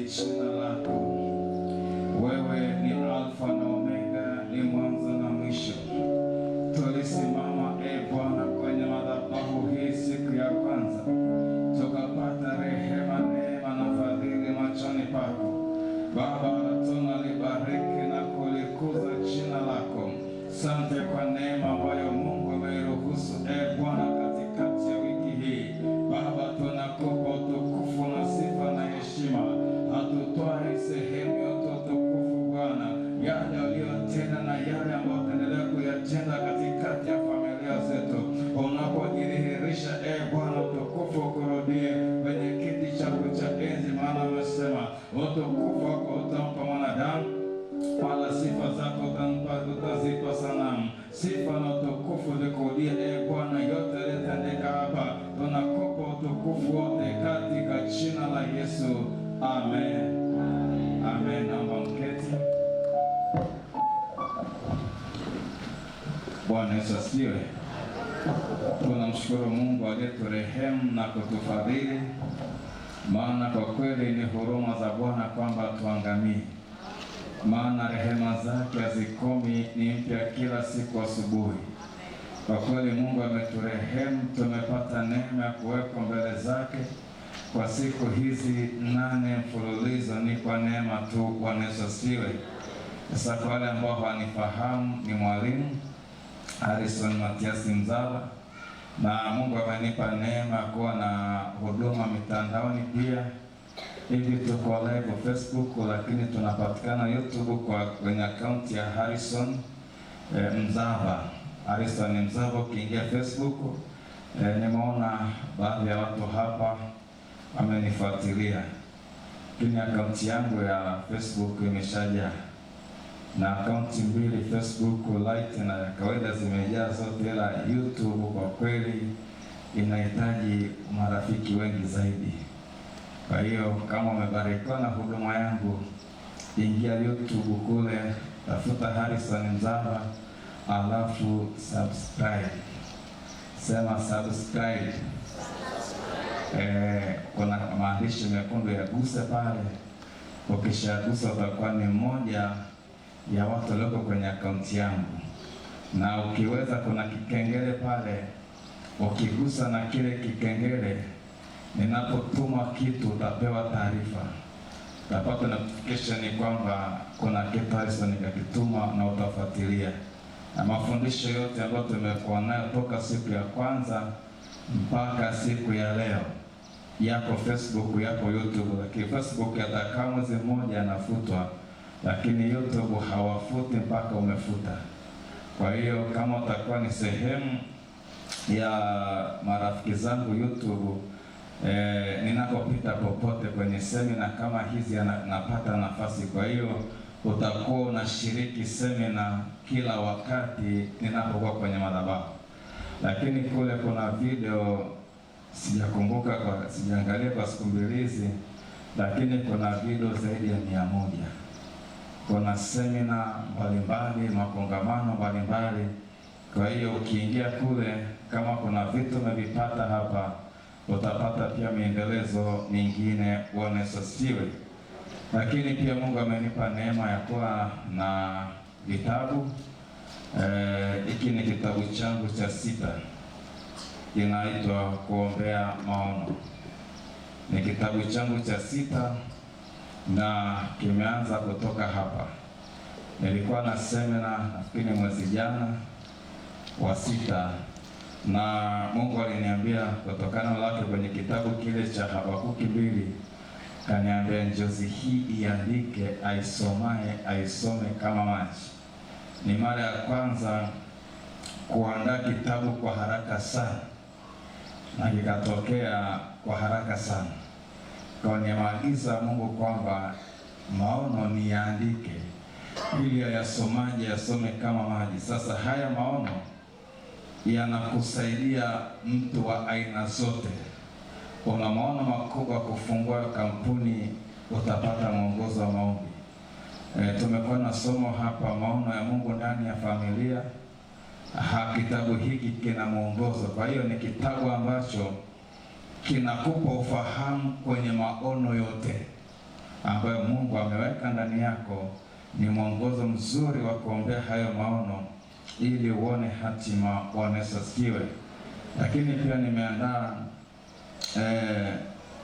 jina lako. Wewe ni Alfa na Omega, ni mwanzo na mwisho. Tulisimama Bwana kwenye madhabahu hii siku ya kwanza, tukapata rehema, neema na fadhili machoni pako Baba. Tunalibariki na kulikuza jina lako. Asante kwa neema ambayo Mungu ameiruhusu Bwana katikati ya wiki hii Baba. Tunakupa utukufu na sifa na heshima. Hatutwai sehemu yote utukufu Bwana, yale uliyotenda na yale ambayo utaendelea kuyatenda katikati ya familia zetu. Unapojidhihirisha Bwana, utukufu ukurudie kwenye kiti chako cha enzi, maana umesema utukufu wako utampa mwanadamu, wala sifa zako utazipa sanamu. Sifa na utukufu zikurudie Bwana, yote yalitendeka hapa. Tunakupa utukufu wote katika jina la Yesu, amen. Amen. Naomba mketi. Bwana Yesu asifiwe. Tunamshukuru Mungu aliyeturehemu na kutufadhili, maana kwa kweli ni huruma za Bwana kwamba tuangamie, maana rehema zake hazikomi, ni mpya kila siku asubuhi. Kwa kweli Mungu ameturehemu, tumepata neema ya kuwekwa mbele zake kwa siku hizi 8 mfululizo. Ni kwa neema tu. Bwana Yesu asifiwe. Sasa kwa wale ambao hawanifahamu, ni mwalimu Harrison Matias Mzava, na Mungu amenipa neema kuwa na huduma mitandaoni pia. Hivi tuko live Facebook, lakini tunapatikana YouTube kwenye akaunti ya Harrison Mzava. Harrison Mzava, ukiingia Facebook nimeona baadhi ya watu hapa wamenifuatilia, lakini akaunti yangu ya Facebook imeshajaa, na akaunti 2 Facebook Lite na kawaida zimejaa zote, ila YouTube kwa kweli inahitaji marafiki wengi zaidi. Kwa hiyo kama umebarikiwa na huduma yangu, ingia YouTube kule, tafuta Harrison Mzava, alafu subscribe. Sema subscribe. Kuna maandishi mekundu yaguse pale. Ukishagusa utakuwa ni mmoja ya watu walioko kwenye akaunti yangu, na ukiweza, kuna kikengele pale, ukigusa na kile kikengele, ninapotuma kitu utapewa taarifa, utapata notification kwamba kuna kitu Harrison kakituma, na utafuatilia. Na mafundisho yote ambayo tumekuwa nayo toka siku ya kwanza mpaka siku ya leo yako Facebook, yako YouTube. Lakini Facebook yatakaa mwezi mmoja yanafutwa, lakini YouTube hawafuti mpaka umefuta. Kwa hiyo kama utakuwa ni sehemu ya marafiki zangu YouTube, ninapopita popote kwenye semina kama hizi napata nafasi. Kwa hiyo utakuwa unashiriki semina kila wakati ninapokuwa kwenye madhabahu. Lakini kule kuna video sijakumbuka, sijaangalia kwa siku mbili hizi, lakini kuna video zaidi ya 100. Kuna semina mbalimbali, makongamano mbalimbali. Kwa hiyo ukiingia kule, kama kuna vitu umevipata hapa, utapata pia maendelezo mengine. Bwana Yesu asifiwe. Lakini pia Mungu amenipa neema ya kuwa na vitabu. Hiki ni kitabu changu cha 6, kinaitwa Kuombea Maono. Ni kitabu changu cha 6 na kimeanza kutoka hapa. Nilikuwa na semina nafikiri mwezi jana wa 6, na Mungu aliniambia kutokana lake kwenye kitabu kile cha Habakuki 2, kaniambia njozi hii iandike, aisomaye aisome kama maji. Ni mara ya kwanza kuandaa kitabu kwa haraka sana, na kikatokea kwa haraka sana. Kwa nimeagiza Mungu kwamba maono ni yaandike, ili ayasomaje yasome kama maji. Sasa haya maono yanakusaidia mtu wa aina zote. Una maono makubwa kufungua kampuni, utapata mwongozo wa maombi. Tumekuwa na somo hapa, maono ya Mungu ndani ya familia. Kitabu hiki kina mwongozo. Kwa hiyo ni kitabu ambacho kinakupa ufahamu kwenye maono yote. ambayo Mungu ameweka ndani yako ni mwongozo mzuri wa kuombea hayo maono ili uone hatima. Bwana Yesu asifiwe. Lakini pia nimeandaa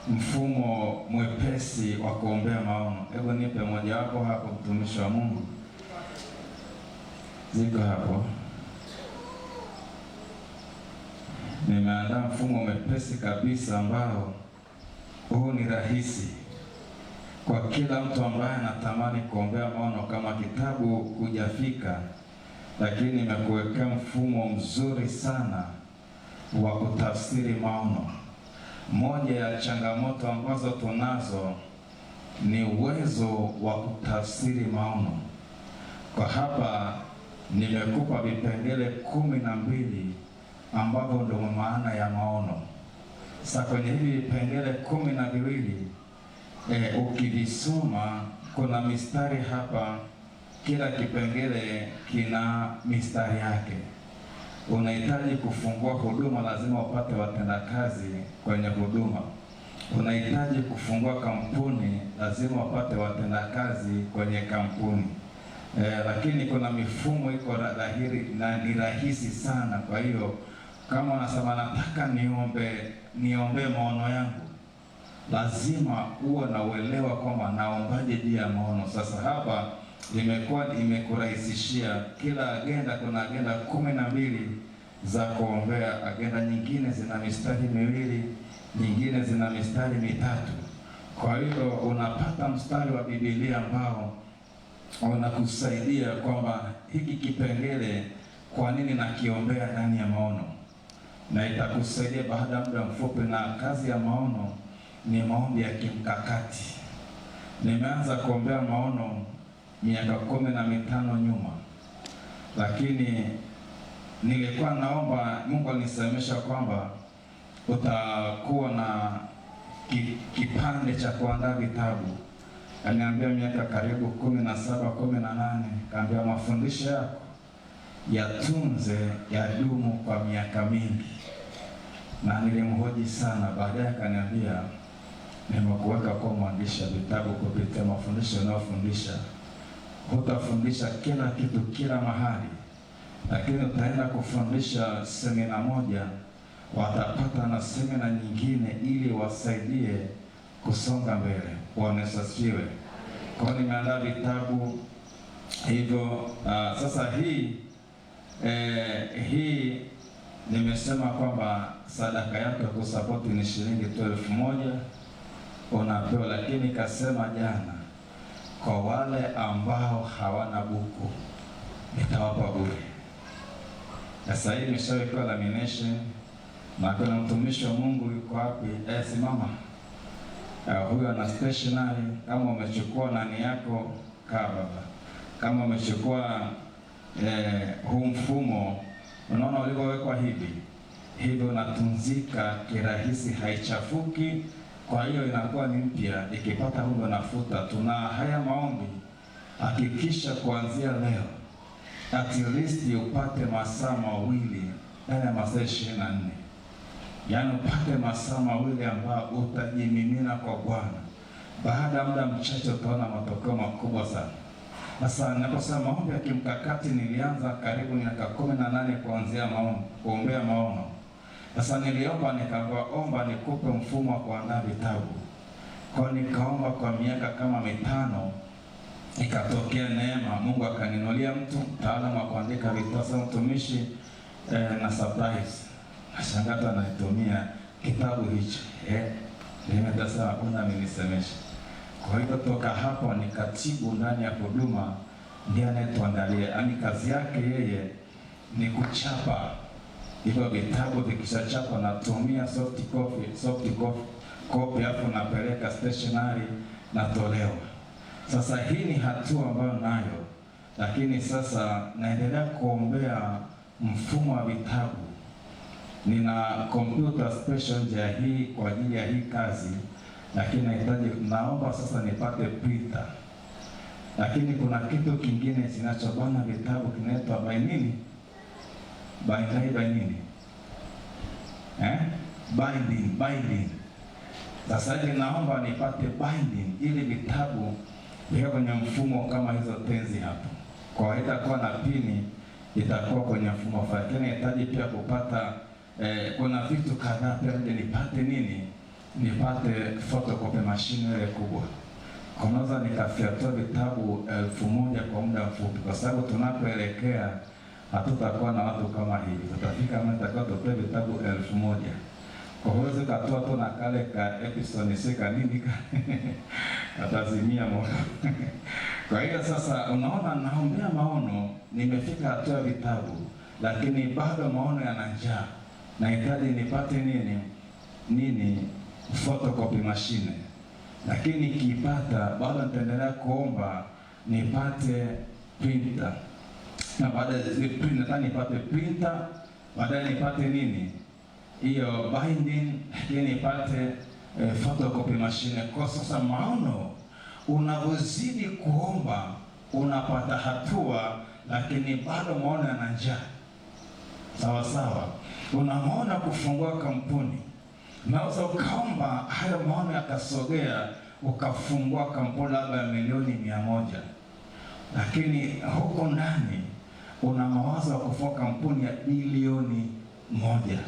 mfumo mwepesi wa kuombea maono. Hebu nipe moja wapo hapo, mtumishi wa Mungu. Ziko hapo. Nimeandaa mfumo mwepesi kabisa ambao huu ni rahisi kwa kila mtu ambaye anatamani kuombea maono. Kama kitabu hujafika, lakini nimekuwekea mfumo mzuri sana wa kutafsiri maono. Moja ya changamoto ambazo tunazo ni uwezo wa kutafsiri maono. Kwa hapa nimekupa vipengele 12 ambavyo ndio maana ya maono. Sasa kwenye hivi vipengele 12 ukivisoma, kuna mistari hapa, kila kipengele kina mistari yake. Unahitaji kufungua huduma, lazima upate watendakazi kwenye huduma. Unahitaji kufungua kampuni, lazima upate watendakazi kwenye kampuni. Lakini kuna mifumo iko dhahiri na ni rahisi sana. Kwa hiyo kama unasema nataka niombe maono yangu, lazima uwe na uelewa kwamba naombaje juu ya maono. Sasa hapa imekurahisishia. Kila agenda, kuna agenda 12 za kuombea. Agenda nyingine zina mistari 2, nyingine zina mistari 3. Kwa hiyo unapata mstari wa Biblia ambao unakusaidia kwamba hiki kipengele kwa nini nakiombea ndani ya maono, na itakusaidia baada ya muda mfupi. Na kazi ya maono ni maombi ya kimkakati. Nimeanza kuombea maono miaka 15 nyuma, lakini nilikuwa naomba, Mungu alinisemesha kwamba utakuwa na kipande cha kuandaa vitabu. Aliniambia miaka karibu 17, 18, kaambia mafundisho yako yatunze, yadumu kwa miaka mingi. Na nilimhoji sana. Baadaye akaniambia, nimekuweka kwa mwandishi wa vitabu kupitia mafundisho unayofundisha. Hutafundisha kila kitu kila mahali, lakini utaenda kufundisha semina moja, watapata na semina nyingine ili wasaidie kusonga mbele. Bwana Yesu asifiwe. Kwa nimeandaa vitabu hivyo. Sasa hii nimesema kwamba sadaka yako kusapoti ni shilingi 1,000 unapewa, lakini kasema jana kwa wale ambao hawana buku nitawapa bure. Sasa hii nimeshaweka lamination, na kuna mtumishi wa Mungu yuko wapi? Simama. Huyu ana stationery. Kama umechukua nani yako kaa baba. Kama umechukua huu mfumo, unaona ulivyowekwa hivi unatunzika kirahisi, haichafuki. Kwa hiyo inakuwa ni mpya. Ikipata huko nafuta. Tuna haya maombi, hakikisha kuanzia leo at least upate masaa 2 ndani ya masaa 24. Yaani upate masaa 2 ambao utajimimina kwa Bwana. Baada ya muda mchache utaona matokeo makubwa sana. Sasa ninaposema maombi ya kimkakati, nilianza karibu miaka 18 kuanzia kuombea maono. Sasa niliomba, nikaomba nikupe mfumo wa kuandaa vitabu. Kwa nikaomba kwa miaka kama 5, ikatokea neema. Mungu akaninulia mtu mtaalamu wa kuandika vitabu. Sasa mtumishi na surprise, nashangata anaitumia kitabu hicho. Nimetasema kuna amenisemesha. Kwa hiyo toka hapo ni katibu ndani ya huduma ndiye anayetuandalia. Yaani kazi yake yeye ni kuchapa hivyo vitabu. Vikishachapa natumia soft copy hapo, napeleka stationery, natolewa. Sasa hii ni hatua ambayo nayo, lakini sasa naendelea kuombea mfumo wa vitabu. Nina computer special ya hii kwa ajili ya hii kazi, lakini naomba sasa nipate printer. Lakini kuna kitu kingine kinachobana vitabu kinaitwa binding. Sasa hivi naomba nipate binding ili vitabu viko kwenye mfumo kama hizo tenzi hapo. Kwa hiyo itakuwa na pini, itakuwa kwenye mfumo fulani. Lakini nahitaji pia kupata kuna vitu kadhaa pia nipate nini? Nipate photocopy machine ile kubwa. Kunaweza nikafyatua vitabu 1000 kwa muda mfupi, kwa sababu tunapoelekea hatutakuwa na watu kama hivi. Tutafika mimi nitakao tupe vitabu 1000. Kwa hiyo zikatoa tu na kale ka episode sika nini atazimia moyo. Kwa hiyo sasa unaona, naombea maono, nimefika hatua vitabu, lakini bado maono yana njaa. Nahitaji nipate nini photocopy machine. Lakini nikipata bado nitaendelea kuomba nipate printer. Na baada ya printer nipate printer, baadaye nipate nini? Hiyo binding, lakini nipate photocopy machine. Kwa sasa maono, unavozidi kuomba unapata hatua, lakini bado maono yana njaa. Sawa sawa. Unaona kufungua kampuni, naweza ukaomba hayo maono yakasogea, ukafungua kampuni labda ya milioni 100, lakini huko ndani una mawazo ya kufungua kampuni ya bilioni 1.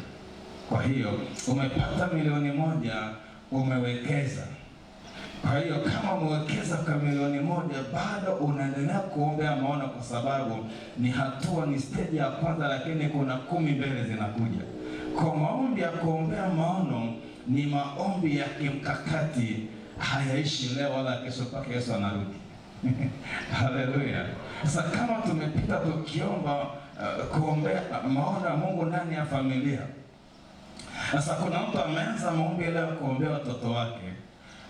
Kwa hiyo umepata milioni 1, umewekeza. Kwa hiyo kama umewekeza kwa milioni 1, bado unaendelea kuombea maono, kwa sababu ni hatua, ni stage ya kwanza, lakini kuna 10 mbele zinakuja. Kwa maombi ya kuombea maono ni maombi ya kimkakati, hayaishi leo wala kesho mpaka Yesu anarudi. Haleluya. Sasa kama tumepita tukiomba kuombea maono ya Mungu ndani ya familia. Sasa kuna mtu ameanza maombi leo kuombea watoto wake.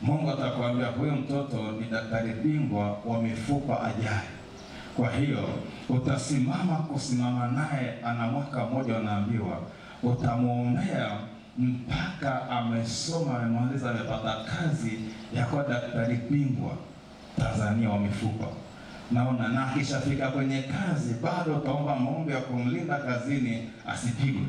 Mungu atakwambia huyo mtoto ni daktari bingwa wa mifupa ajaye. Kwa hiyo kusimama naye, ana mwaka 1 unaambiwa, utamuombea mpaka amesoma, amemaliza, amepata kazi ya kuwa daktari bingwa Tanzania wa mifupa. Naona, na akishafika kwenye kazi bado utaomba maombi ya kumlinda kazini asipigwe,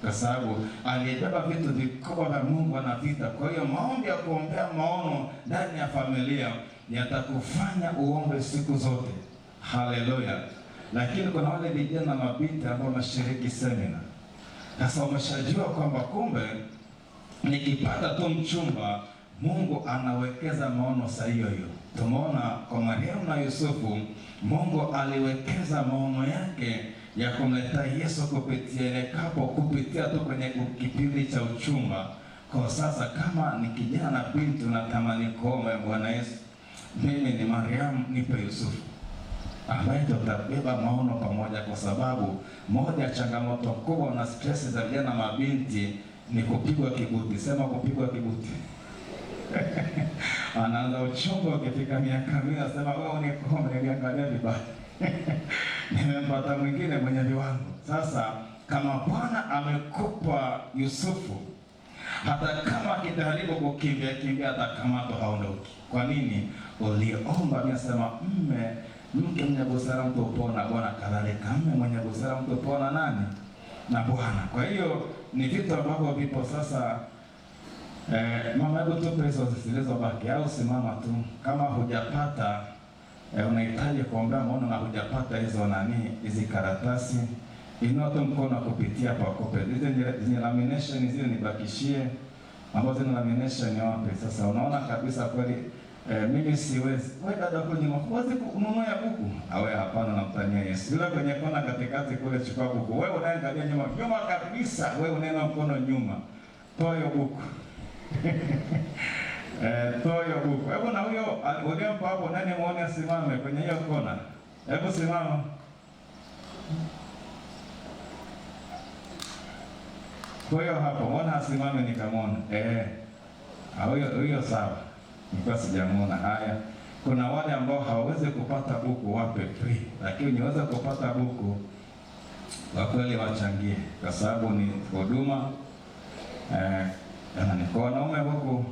kwa sababu alibeba vitu vikubwa vya Mungu na vita. Kwa hiyo maombi ya kuombea maono ndani ya familia yatakufanya uombe siku zote. Haleluya. Lakini kuna wale vijana na mabinti ambao wameshiriki semina. Sasa wameshajua kwamba kumbe nikipata tu mchumba, Mungu anawekeza maono saa hiyo hiyo. Tumeona kwa Mariamu na Yusufu, Mungu aliwekeza maono yake ya kumleta Yesu kupitia tu kwenye kipindi cha uchumba. Kwa sasa kama ni kijana na binti unatamani kuoa Bwana Yesu, mimi ni Mariamu, nipe Yusufu ambaye tutabeba maono pamoja, kwa sababu moja ya changamoto kubwa na stress za vijana na mabinti ni kupigwa kibuti. Sema kupigwa kibuti. Anaanza uchumba, ukifika miaka 100 anasema wewe unikome, niangalia vibaya. Nimempata mwingine mwenye viwango. Sasa kama Bwana amekupa Yusufu, hata kama akijaribu kukimbia atakamatwa, haondoki. Kwa nini? Uliomba. Nasema mke mwenye busara mtu upona, Bwana kadhalika mme mwenye busara mtu upona nani? Na Bwana. Kwa hiyo ni vitu ambavyo vipo sasa. Mama, hebu tupe hizo zilizobaki, au simama tu kama hujapata. Unahitaji kuombea maono na hujapata hizi karatasi, inua tu mkono kupitia kwa kope. Hizi lamination zile nibakishie, ambazo zina lamination wapi? Sasa unaona kabisa kweli mimi siwezi. Wewe dada kule nyuma, huwezi kununua ya buku? Awe hapana, namtania Yesu. Yule kwenye kona katikati kule, chukua buku. Wewe unaangalia nyuma kabisa, wewe unaenda mkono nyuma. Toa hiyo buku. Toa hiyo buku. Hebu na huyo uliompa hapo, nani muone asimame kwenye hiyo kona. Hebu simama. Kwa hiyo hapo, muone asimame nikamwona. Huyo sawa. Nilikuwa sijamuona. Haya, kuna wale ambao hawawezi kupata buku, wape free. Lakini niweza kupata buku, kwa kweli wachangie, kwa sababu ni huduma. Ni kwa wanaume buku,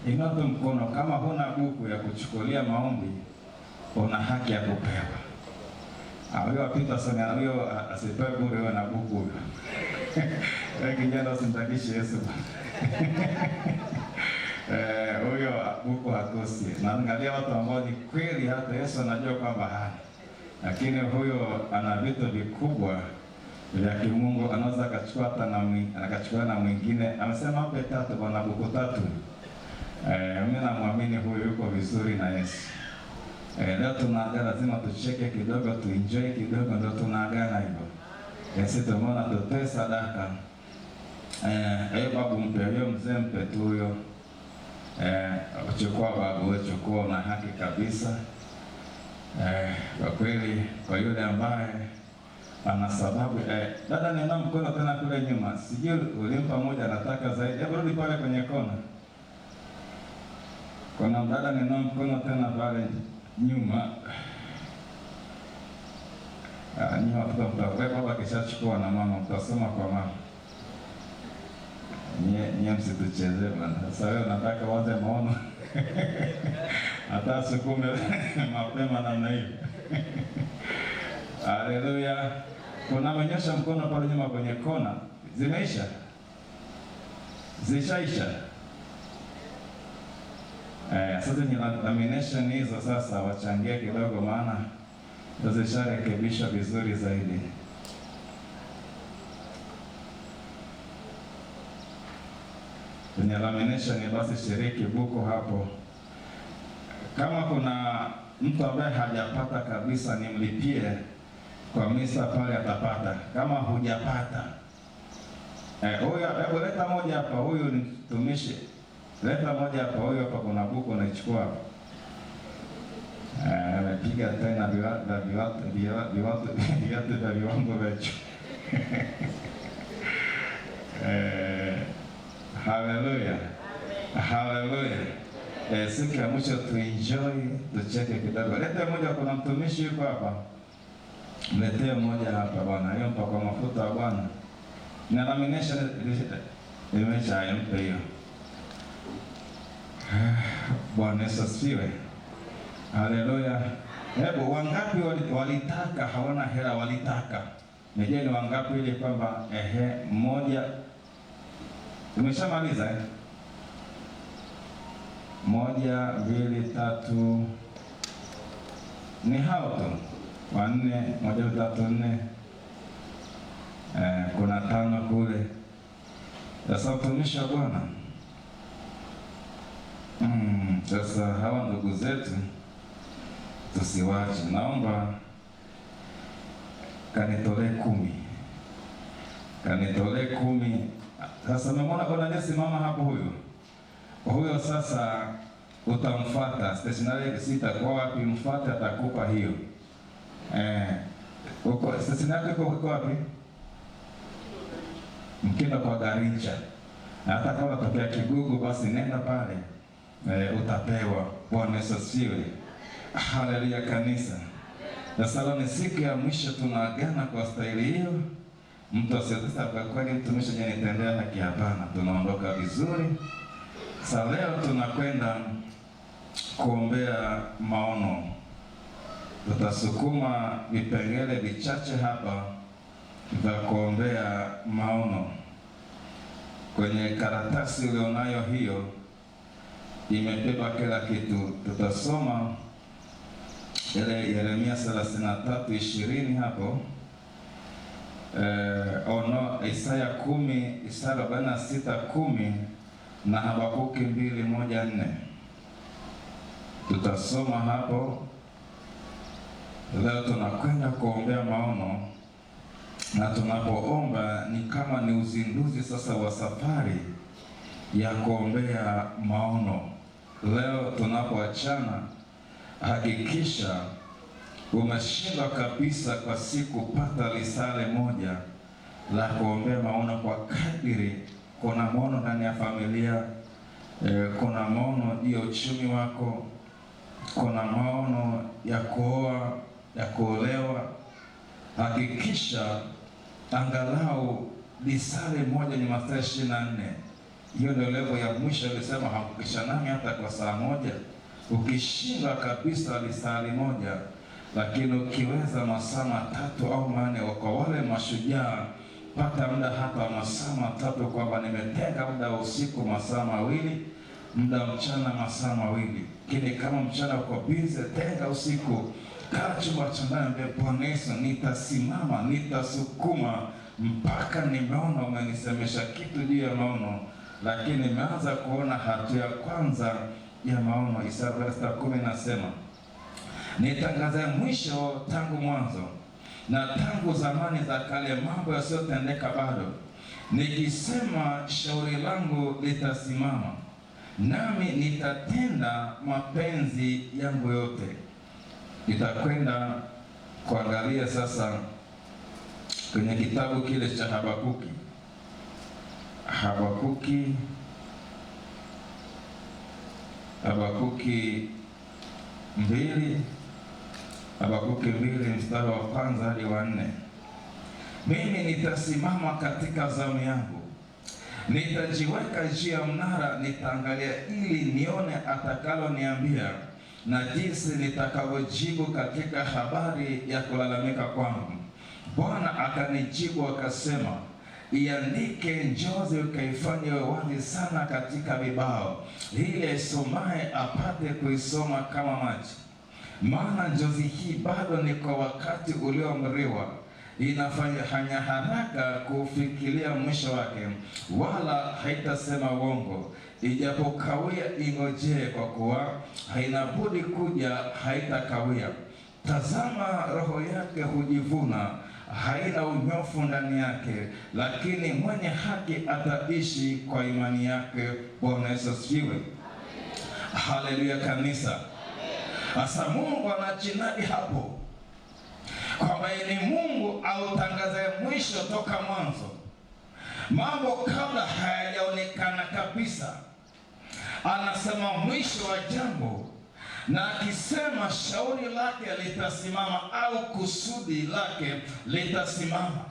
inua tu mkono. Kama huna buku ya kuchukulia maombi, una haki ya kupewa. Huyo apita sana, huyo asipewe bure, wewe na buku huyo. Kijana usimtakishe Yesu. hagusi. Na angalia watu ambao ni kweli hata Yesu anajua kwamba hana, lakini huyo ana vitu vikubwa vya kimungu, anaweza akachukua hata akachukua na mwingine. Amesema mpe 3 bwana, buku 3. Mimi namwamini huyo yuko vizuri na Yesu. Leo tunaagana, lazima tucheke kidogo, tuenjoy kidogo, ndio tunaagana hivyo. Sisi tumeona tutoe sadaka. Babu mpe, huyo mzee mpe tu huyo. Chukua babu, wewe chukua, na haki kabisa. Kwa kweli kwa yule ambaye ana sababu. Dada nina mkono tena kule nyuma. Sijui ulimpa moja, nataka zaidi. Hebu rudi pale kwenye kona. Kuna dada nina mkono tena pale nyuma. Nyuma tutakuwa baba kishachukua na mama, mtasoma kwa mama. Nye msitucheze bwana. Sasa wewe nataka waze maono. Hata sukume mapema namna hiyo. Haleluya. Kuna mwenyesha mkono pale nyuma kwenye kona. Zimeisha? Zishaisha? Sasa ni lamination hizo sasa wachangie kidogo, maana zisharekebishwa vizuri zaidi. Kwenye lamination basi shiriki buku hapo. Kama kuna mtu ambaye hajapata kabisa, nimlipie kwa misa pale atapata. Kama hujapata, huyo hebu leta moja hapa, huyu ni mtumishi. Leta moja hapa, huyo hapa kuna buku unaichukua hapa. Amepiga tena viatu vya viwango vya juu. Haleluya. Haleluya. Siku ya mwisho tuenjoy, tucheke kidogo. Leta moja, kuna mtumishi yuko hapa. Mletee moja hapa bwana. Hiyo mpaka mafuta wa Bwana. Na lamination imesha mpe hiyo. Bwana Yesu asifiwe. Haleluya. Hebu wangapi walitaka hawana hela walitaka? Nije ni wangapi ile kwamba mmoja tumeshamaliza 1, 2, 3 ni hao tu. 4, 1, 2, 3, 4. Kuna 5 kule. Sasa utumisha Bwana. Sasa hawa ndugu zetu tusiwache. Naomba kanitolee 10. Kanitolee 10. Sasa umeona bwana Yesu mama hapo huyo sasa utamfuata stationary sita kwa wapi, mfuate atakupa hiyo. Uko stationary kwa wapi? Mkienda kwa Garincha. Na hata kama tokea Kigugu basi nenda pale. Utapewa. Bwana Yesu asifiwe. Haleluya kanisa. Sasa ni siku ya mwisho tunaagana kwa staili hiyo. Mtu asiyetaka kwa kweli mtumishi nitendea haki, hapana, tunaondoka vizuri. Sasa leo tunakwenda kuombea maono. Tutasukuma vipengele vichache hapa vya kuombea maono. Kwenye karatasi ulionayo hiyo imebeba kila kitu. Tutasoma ile Yeremia 33:20 hapo. Isaya 10, Isaya 46:10 na Habakuki 2:1-4. Tutasoma hapo. Leo tunakwenda kuombea maono, na tunapoomba ni kama ni uzinduzi sasa wa safari ya kuombea maono. Leo tunapoachana, hakikisha umeshindwa kabisa kwa siku pata lisale moja la kuombea maono kwa kadiri. Kuna maono ndani ya familia, kuna maono juu ya uchumi wako, kuna maono ya kuoa, ya kuolewa. Hakikisha angalau lisale moja ni masaa 24. Hiyo ndio level ya mwisho. Alisema hakikisha nami hata kwa saa moja. Ukishinda kabisa lisali moja, lakini ukiweza masaa 3 au 4, kwa wale mashujaa pata muda hata masaa 3, kwamba nimetenga muda wa usiku masaa 2 muda mchana masaa mawili. Lakini kama mchana uko busy, tenga usiku, kaa chumba cha ndani, Bwana Yesu, nitasimama, nitasukuma mpaka nimeona umenisemesha kitu juu ya maono. Lakini nimeanza kuona hatua ya kwanza ya maono. Isaya 10 nasema, nitangaza mwisho tangu mwanzo, na tangu zamani za kale mambo yasiyotendeka bado. Nikisema shauri langu litasimama, nami nitatenda mapenzi yangu yote. Nitakwenda kuangalia sasa kwenye kitabu kile cha Habakuki. Habakuki 2 mstari wa 1 hadi wa 4. Mimi nitasimama katika zamu yangu, nitajiweka juu ya mnara, nitaangalia ili nione atakalo niambia, na jinsi nitakavyojibu katika habari ya kulalamika kwangu. Bwana akanijibu akasema, iandike njozi ukaifanye wazi sana katika vibao, ili aisomaye apate kuisoma kama maji. Maana njozi hii bado ni kwa wakati ulioamriwa, inafanya haraka kufikiria mwisho wake, wala haitasema uongo. Ijapokawia ingojee, kwa kuwa haina budi kuja, haitakawia. Tazama, roho yake hujivuna, haina unyofu ndani yake, lakini mwenye haki ataishi kwa imani yake. Bwana Yesu asifiwe. Haleluya kanisa. Asa Mungu anajinadi hapo kwamba ni Mungu autangazaye mwisho toka mwanzo, mambo kabla hayajaonekana kabisa. Anasema mwisho wa jambo, na akisema shauri lake litasimama au kusudi lake litasimama.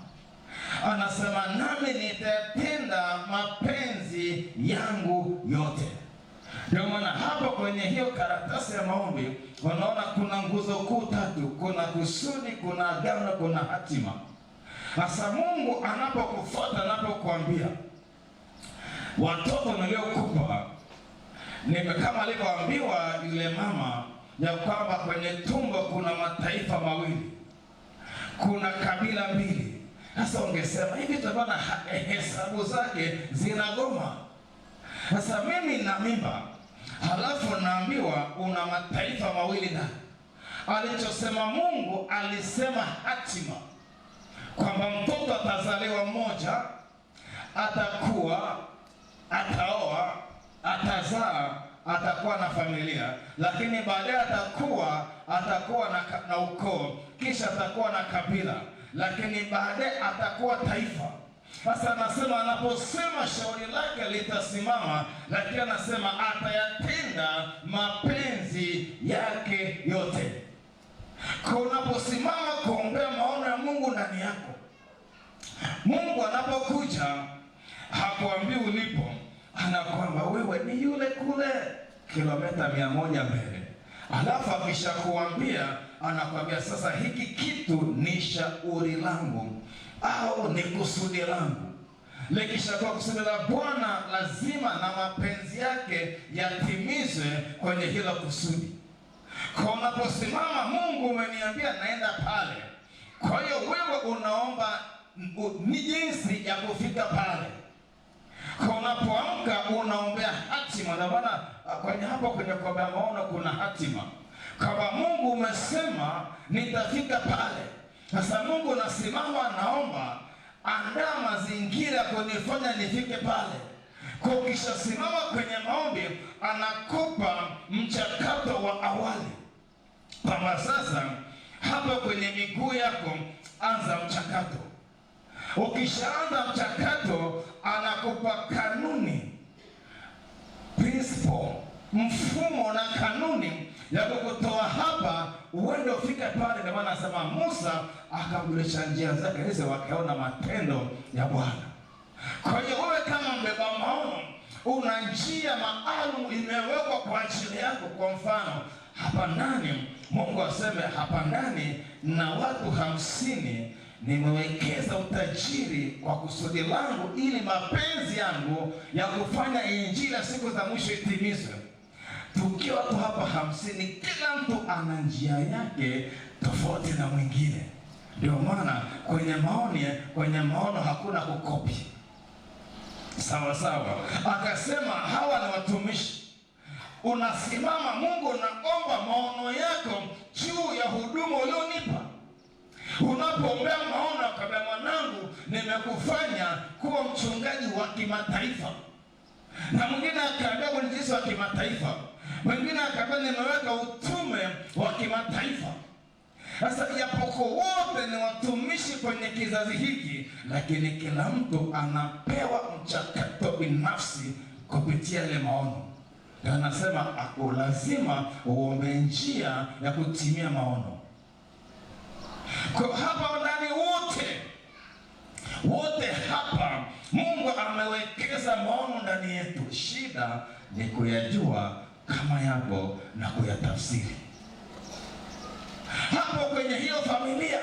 Anasema nami nitatenda mapenzi yangu yote. Ndio maana hapa kwenye hiyo karatasi ya maombi unaona kuna nguzo kuu tatu: kuna kusudi, kuna agano, kuna hatima. Sasa Mungu anapokufuata, anapokuambia watoto niliokupa ni kama alivyoambiwa yule mama ya kwamba kwenye tumbo kuna mataifa mawili, kuna kabila mbili. Sasa ungesema hivi, tabana hesabu zake zinagoma. Sasa mimi na mimba, halafu naambiwa una mataifa mawili. Na alichosema Mungu, alisema hatima, kwamba mtoto atazaliwa mmoja, atakuwa, ataoa, atazaa, atakuwa na familia, lakini baadaye atakuwa na ukoo, kisha atakuwa na kabila, lakini baadaye atakuwa taifa. Sasa anasema anaposema shauri lake litasimama, lakini anasema atayatenda mapenzi yake yote. Kwa unaposimama kuombea maono ya Mungu ndani yako, Mungu anapokuja hakuambii ulipo, anakwamba wewe ni yule kule kilomita 100 mbele. Alafu akishakuambia anakwambia sasa hiki kitu ni shauri langu au ni kusudi langu. Likishakuwa kusudi la Bwana, lazima na mapenzi yake yatimizwe kwenye hilo kusudi. Kwa unaposimama, Mungu umeniambia naenda pale, kwa hiyo wewe unaomba ni jinsi ya kufika pale. Kwa unapoamka unaombea hatima. Na maana kwenye hapo kwenye kuombea maono kuna hatima, kama Mungu umesema nitafika pale. Sasa Mungu nasimama, naomba andaa mazingira kunifanya nifike pale. Kwa kisha simama kwenye maombi, anakupa mchakato wa awali, kama sasa hapa kwenye miguu yako anza mchakato. Ukishaanza mchakato, anakupa kanuni, principle, mfumo na kanuni ya kukutoa hapa uende ufike pale. Ndio maana anasema Musa akamjulisha njia zake ili wakaona matendo ya Bwana. Kwa hiyo wewe kama mbeba maono, una njia maalum imewekwa kwa ajili yako. Kwa mfano hapa ndani, Mungu aseme hapa ndani na watu 50 nimewekeza utajiri kwa kusudi langu, ili mapenzi yangu ya kufanya injili ya siku za mwisho itimizwe. Tukiwa tu hapa 50, kila mtu ana njia yake tofauti na mwingine. Ndio maana kwenye maono hakuna kukopi. Sawa sawa. Akasema hawa ni watumishi. Unasimama, Mungu, naomba maono yako juu ya huduma ulionipa. Unapoombea maono, akambia, mwanangu, nimekufanya kuwa mchungaji wa kimataifa. Na mwingine akaambia mwinjilisti wa kimataifa. Mwingine akaambia nimeweka utume wa kimataifa. Sasa japokuwa wote ni watumishi kwenye kizazi hiki, lakini kila mtu anapewa mchakato binafsi kupitia ile maono. Na anasema lazima uombe njia ya kutimia maono. Kwa hapa ndani wote hapa Mungu amewekeza maono ndani yetu. Shida ni kuyajua kama yapo na kuyatafsiri. Hapo kwenye hiyo familia,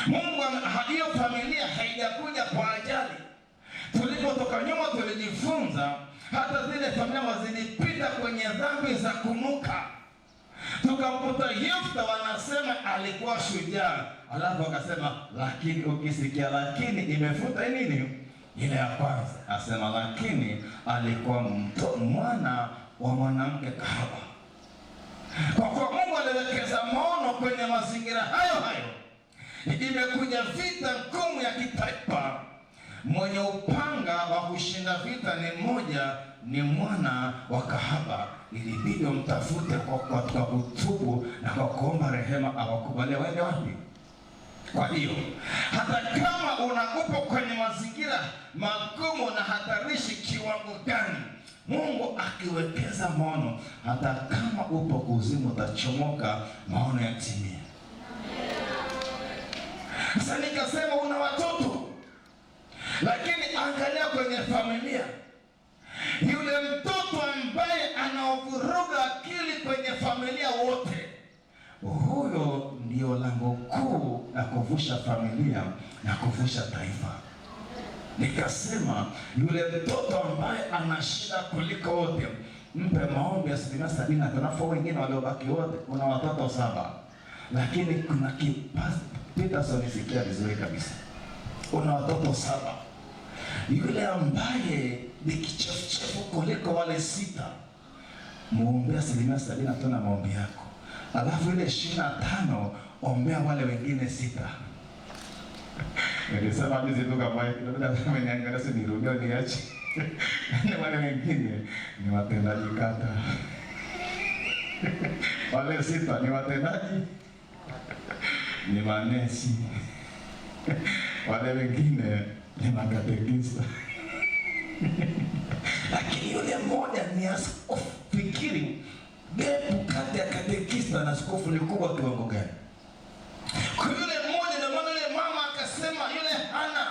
Mungu, hiyo familia haijakuja kwa ajali. Tulipotoka nyuma tulijifunza hata zile familia zilipita kwenye dhambi za kunuka. Tukamkuta Yefta, wanasema alikuwa shujaa, alafu akasema lakini, ukisikia lakini imefuta nini ile ya kwanza, asema lakini alikuwa mwana wa mwanamke kahaba. Kwa kuwa Mungu aliwekeza maono kwenye mazingira hayo, imekuja vita ngumu ya kitaifa. Mwenye upanga wa kushinda vita ni mmoja, ni mwana wa kahaba. Ilibidi wamtafute kwa kutubu na kwa kuomba rehema, awakubalie waende wapi. Kwa hiyo hata kama upo kwenye mazingira magumu na hatarishi kiwango gani, Mungu akiwekeza maono, hata kama upo kuzimu utachomoka, maono yatimie. Sasa nikasema una watoto, lakini angalia kwenye familia, yule mtoto ambaye anaovuruga akili kwenye familia wote, huyo ndio lango kuu la kuvusha familia na kuvusha taifa. Nikasema yule mtoto ambaye ana shida kuliko wote, mpe maombi 70%. Wengine waliobaki wote, kuna watoto 7, lakini kuna Peterson, sikia vizuri kabisa, una watoto 7. Yule ambaye ni kichefuchefu kuliko wale 6, muombea 70% na maombi yako. Alafu ile 25 ombea wale wengine 6. Nilisema juzi tu kama ameniangalia, si nirudia niache. Na wale wengine ni watendaji kata. Wale 6 ni watendaji, ni manesi. Wale wengine ni makatekista. Lakini yule mmoja ni askofu. Fikiri gepu kati ya katekista na askofu ni kubwa kiwango gani? Kwa yule mmoja, ndio maana yule mama akasema, yule Hana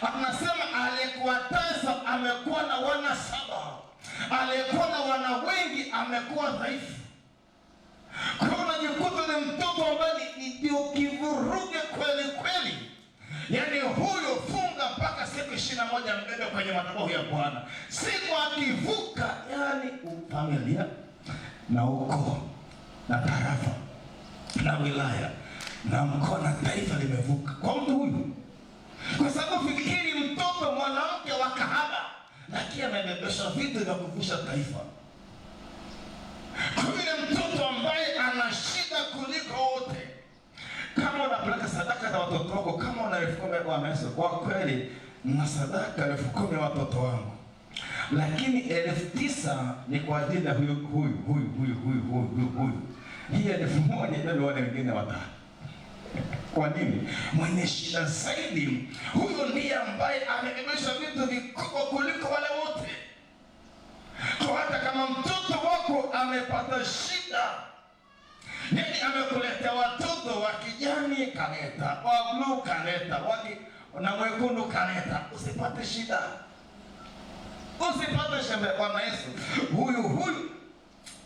anasema aliyekuwa tasa amekuwa na wana 7, aliyekuwa na wana wengi amekuwa dhaifu. Kwa hiyo unajikuta ni mtoto ambaye ndio kivuruge kweli kweli. Yaani huyo funga mpaka siku 21 mbele kwenye madhabahu ya Bwana. Siku akivuka, yani familia na ukoo na tarafa na wilaya na mkoa na taifa limevuka kwa mtu huyu. Kwa sababu fikiri mtoto mwanamke wa kahaba, lakini amebebesha vitu vya kuvusha taifa. Kwa yule mtoto ambaye ana shida kuliko wote, kama unapeleka sadaka za watoto wako, kama una 10,000 kwa Yesu, kwa kweli na sadaka 10,000 watoto wangu, lakini 9,000 ni kwa ajili ya huyu. Hii 1,000 ndio wale wengine watatu. Kwa nini? Mwenye shida zaidi, huyo ndiye ambaye amebebesha vitu vikubwa kuliko wale wote. Kwa hata kama mtoto wako amepata shida, yani amekuletea watoto wa kijani kaleta, wa blue kaleta, na mwekundu kaleta, usipate shida. Usipate shida. Bwana Yesu, huyu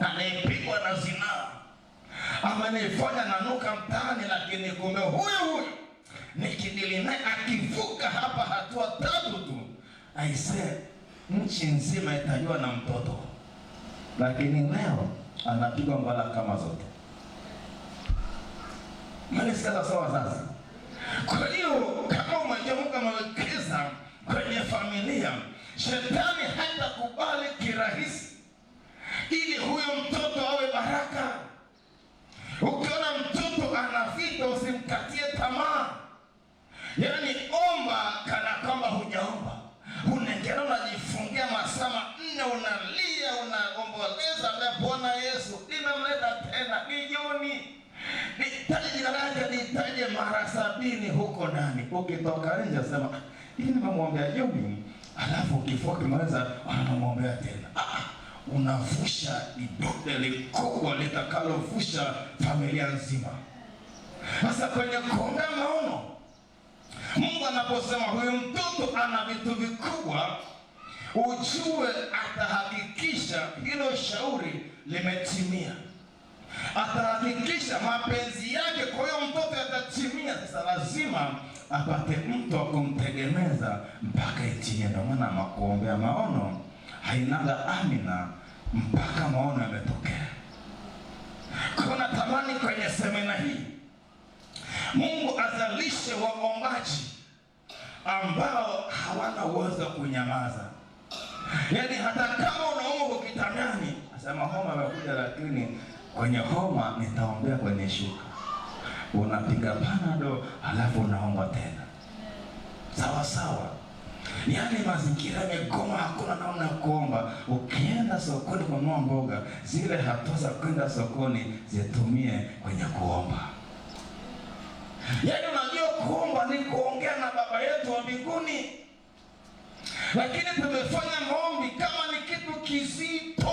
anayepigwa na zinaa, amenifanya nanuka mtaani, lakini kumbe huyu nikidili naye akivuka hapa hatua 3 tu, aisee, nchi nzima itajua na mtoto. Lakini leo anapigwa mbala kama zote. Mnasikia sawa sasa? Kwa hiyo kama umejua Mungu amewekeza kwenye familia, shetani hatakubali kirahisi ili huyo mtoto awe baraka. Ukiona mtoto ana vita, usimkatie tamaa. Yaani omba kana kwamba hujaomba. Unaendelea unajifungia masaa 4, unalia, unaomboleza, Bwana Yesu nimemleta tena, ni jioni. Nitaje jina lake, nitaje mara 70 huko ndani. Ukitoka nje sema, "Hii nimemwombea jioni." Alafu ukifoka mwanza anamwombea tena. Unavusha idode likubwa litakalovusha familia nzima. Sasa kwenye kuombea maono, Mungu anaposema huyu mtoto ana vitu vikubwa, ujue atahakikisha hilo shauri limetimia. Atahakikisha mapenzi yake kwa hiyo mtoto yatatimia. Sasa lazima apate mtu wa kumtegemeza mpaka itimie. Ndio maana makuombea maono hainaga amina mpaka maono yametokea. Kwa natamani kwenye semina hii Mungu azalishe waombaji ambao hawana uwezo kunyamaza. Yaani hata kama unaomba ukitandani, asema homa imekuja, lakini kwenye homa nitaombea kwenye shuka. Unapiga panado alafu unaomba tena. Sawa sawa. Yaani mazingira yamegoma, hakuna namna ya kuomba. Ukienda sokoni kununua mboga, zile hatua za kwenda sokoni zitumie kwenye kuomba. Yaani unajua kuomba ni kuongea na Baba yetu wa mbinguni. Lakini tumefanya maombi kama ni kitu kizito.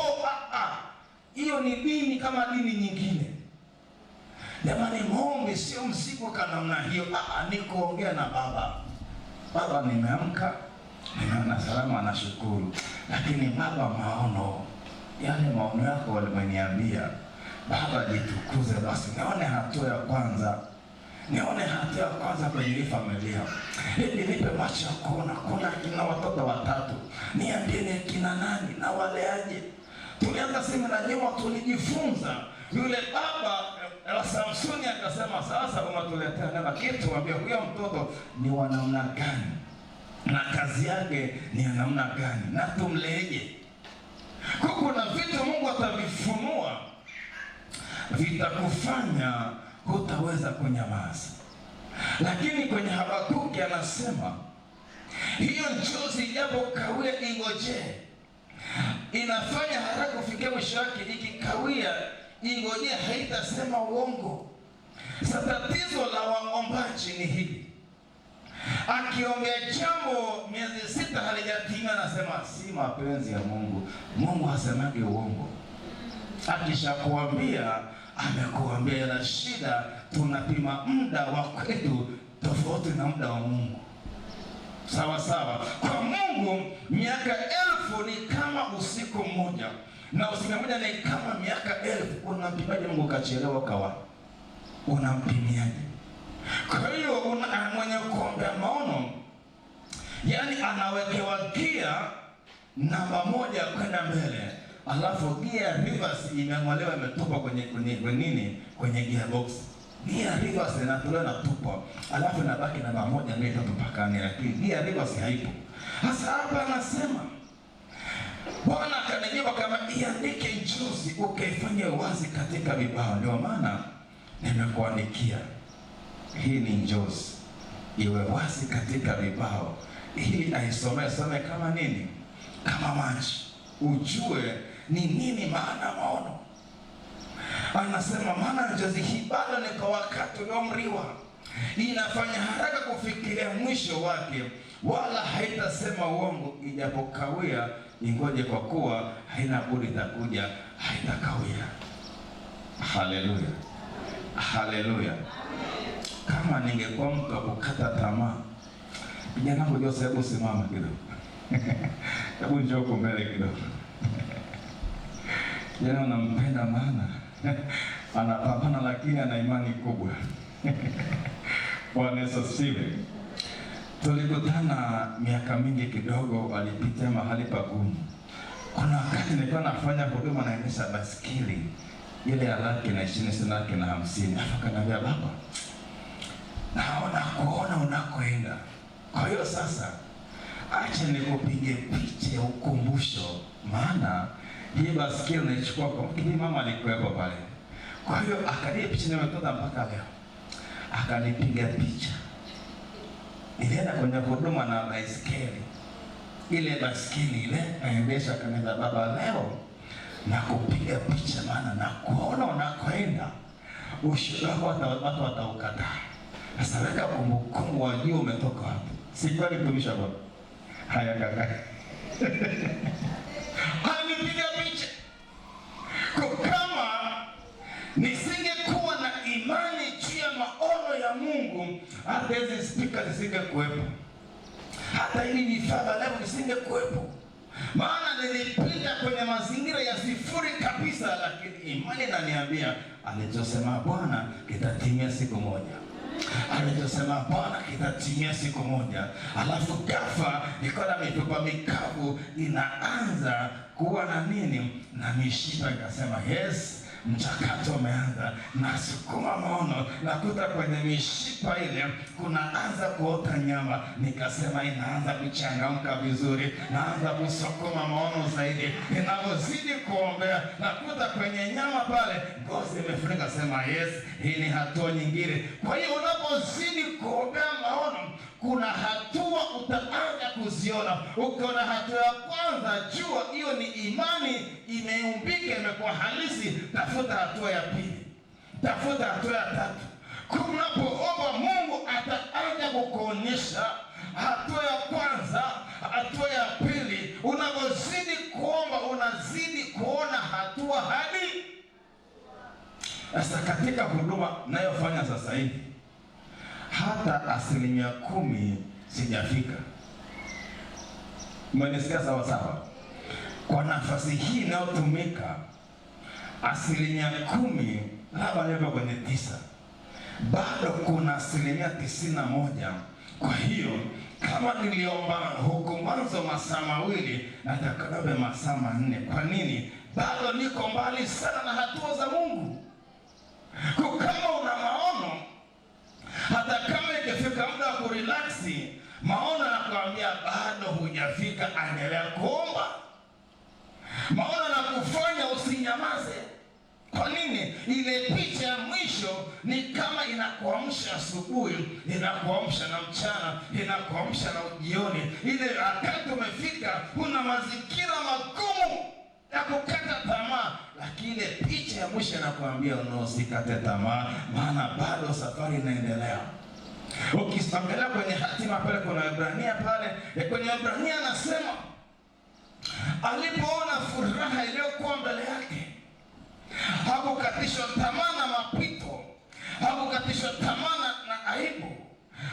Hiyo ni dini kama dini nyingine. Jamani, maombi sio mzigo kana namna hiyo. Ni kuongea na Baba. Baba, nimeamka, nimeona salama, nashukuru. Lakini Baba, maono, yale maono yako walimeniambia. Baba, jitukuze basi. Nione hatua ya kwanza. Nione hatua ya kwanza kwenye hii familia. Nipe macho ya kuona. Kuna kina watoto 3. Niambie ni kina nani na waleaje. Tulianza semina nyuma, tulijifunza. Yule baba la Samsoni akasema, sasa unatuletea neno kitu, mwambie huyo mtoto ni wa namna gani na kazi yake ni ya namna gani na tumleje. Kwa kuna vitu Mungu atavifunua vitakufanya hutaweza kunyamaza. Lakini kwenye Habakuki anasema hiyo njozi ijapo kawia ingojee. Inafanya haraka kufikia mwisho wake, ikikawia ingojea haitasema uongo. Sasa tatizo la waombaji ni hili. Akiombea jambo miezi 6 halijatimia, anasema si mapenzi ya Mungu. Mungu hasemagi uongo. Akishakuambia amekuambia, ila shida tunapima muda wa kwetu tofauti na muda wa Mungu. Sawa sawa. Kwa Mungu miaka 1000 ni kama usiku mmoja, na usiku mmoja ni kama miaka 1000. Unampimaje Mungu kachelewa kawa? Unampimiaje? Kwa hiyo mwenye kuombea maono, yani anawekewa gia namba 1 kwenda mbele, alafu gia reverse imeng'olewa, imetupwa kwenye gearbox. Gia reverse inatolewa na tupwa, alafu inabaki namba 1 ndio itatupakani, lakini gia reverse haipo. Sasa hapa anasema Bwana akanijibu kama iandike njozi ukaifanye wazi katika vibao. Ndio maana nimekuandikia hii ni njozi, iwe wazi katika vibao, ili aisome kama nini, kama maji, ujue ni nini maana maono. Anasema maana njozi hii bado ni kwa wakati uliomriwa, inafanya haraka kufikiria mwisho wake, wala haitasema uongo. Ijapokawia ingoje, kwa kuwa haina budi itakuja, haitakawia. Haleluya, haleluya. Kama ningekuwa mtu wa kukata tamaa, kijana wangu Jose, hebu simama kidogo. Hebu njoo huko mbele kidogo. Kijana unampenda maana anapambana, lakini ana imani kubwa. Bwana Yesu asifiwe. Tulikutana miaka mingi kidogo, walipitia mahali pagumu. Kuna wakati nilikuwa nafanya huduma, naendesha basikeli ile ya 120 sina 50. Akaniambia, baba, naona kuona unakoenda. Kwa hiyo sasa acha nikupige picha ya ukumbusho, maana hii basikeli naichukua kwa kile mama alikuwepo pale. Kwa hiyo akanipiga picha, nimetoka mpaka leo. Akanipiga picha. Nilienda kwenye huduma na baisikeli. Ile basikeli ile naendesha, kanisa, baba, leo na kupiga picha, maana na kuona unakoenda. Ushuhuda watu wataukataa. Sasa weka kumbukumbu, wajua umetoka wapi. Si kweli mtumishi baba? Haya kaka. Alinipiga picha. Kama nisingekuwa na imani juu ya maono ya Mungu, hata hizi speaker zisingekuwepo. Hata hili vifaa leo nisingekuwepo. Maana nilipita kwenye mazingira ya sifuri kabisa, lakini imani inaniambia alichosema Bwana kitatimia siku moja. Alichosema Bwana kitatimia siku moja. Alafu ghafla niko na mifupa mikavu inaanza kuwa na nini na mishipa, ikasema yes, mchakato umeanza. Nasukuma maono, nakuta kwenye mishipa ile kunaanza kuota nyama. Nikasema inaanza kuchangamka vizuri, naanza kusukuma maono zaidi. Ninapozidi kuombea, nakuta kwenye nyama pale ngozi imefunika. Sema yes, hii ni hatua nyingine. Kwa hiyo unapozidi kuombea maono, kuna hatua utaanza kuziona. Ukiona hatua ya kwanza, jua hiyo ni imani imeumbika, imekuwa halisi. Tafuta hatua ya pili, tafuta hatua ya tatu. Unapoomba Mungu ataanza kukuonyesha hatua ya kwanza, hatua ya pili. Unapozidi kuomba, unazidi kuona hatua hadi sasa. Katika huduma nayofanya sasa hivi, hata 10% sijafika. Mmenisikia sawa sawa? Kwa nafasi hii inayotumika 10%, labda nipo kwenye 9, bado kuna 91%. Kwa hiyo kama niliomba huko mwanzo masaa 2, nataka niombe masaa 4. Kwa nini? Bado niko mbali sana na hatua za Mungu. Kama una maono, hata kama ikifika muda wa kurelaksi, maono yanakuambia bado hujafika, endelea kuomba. Maono yanakufanya usinyamaze. Kwa nini? Ile picha ya mwisho ni kama inakuamsha asubuhi, inakuamsha na mchana, inakuamsha na jioni. Ile wakati umefika, kuna mazingira magumu ya kukata tamaa, lakini ile picha ya mwisho inakuambia usikate tamaa, maana bado safari inaendelea. Ukiangalia kwenye hatima pale, kuna Ibrania pale, kwenye Ibrania anasema alipoona furaha iliyokuwa mbele yake, hakukatishwa tamaa na mapito, hakukatishwa tamaa na aibu.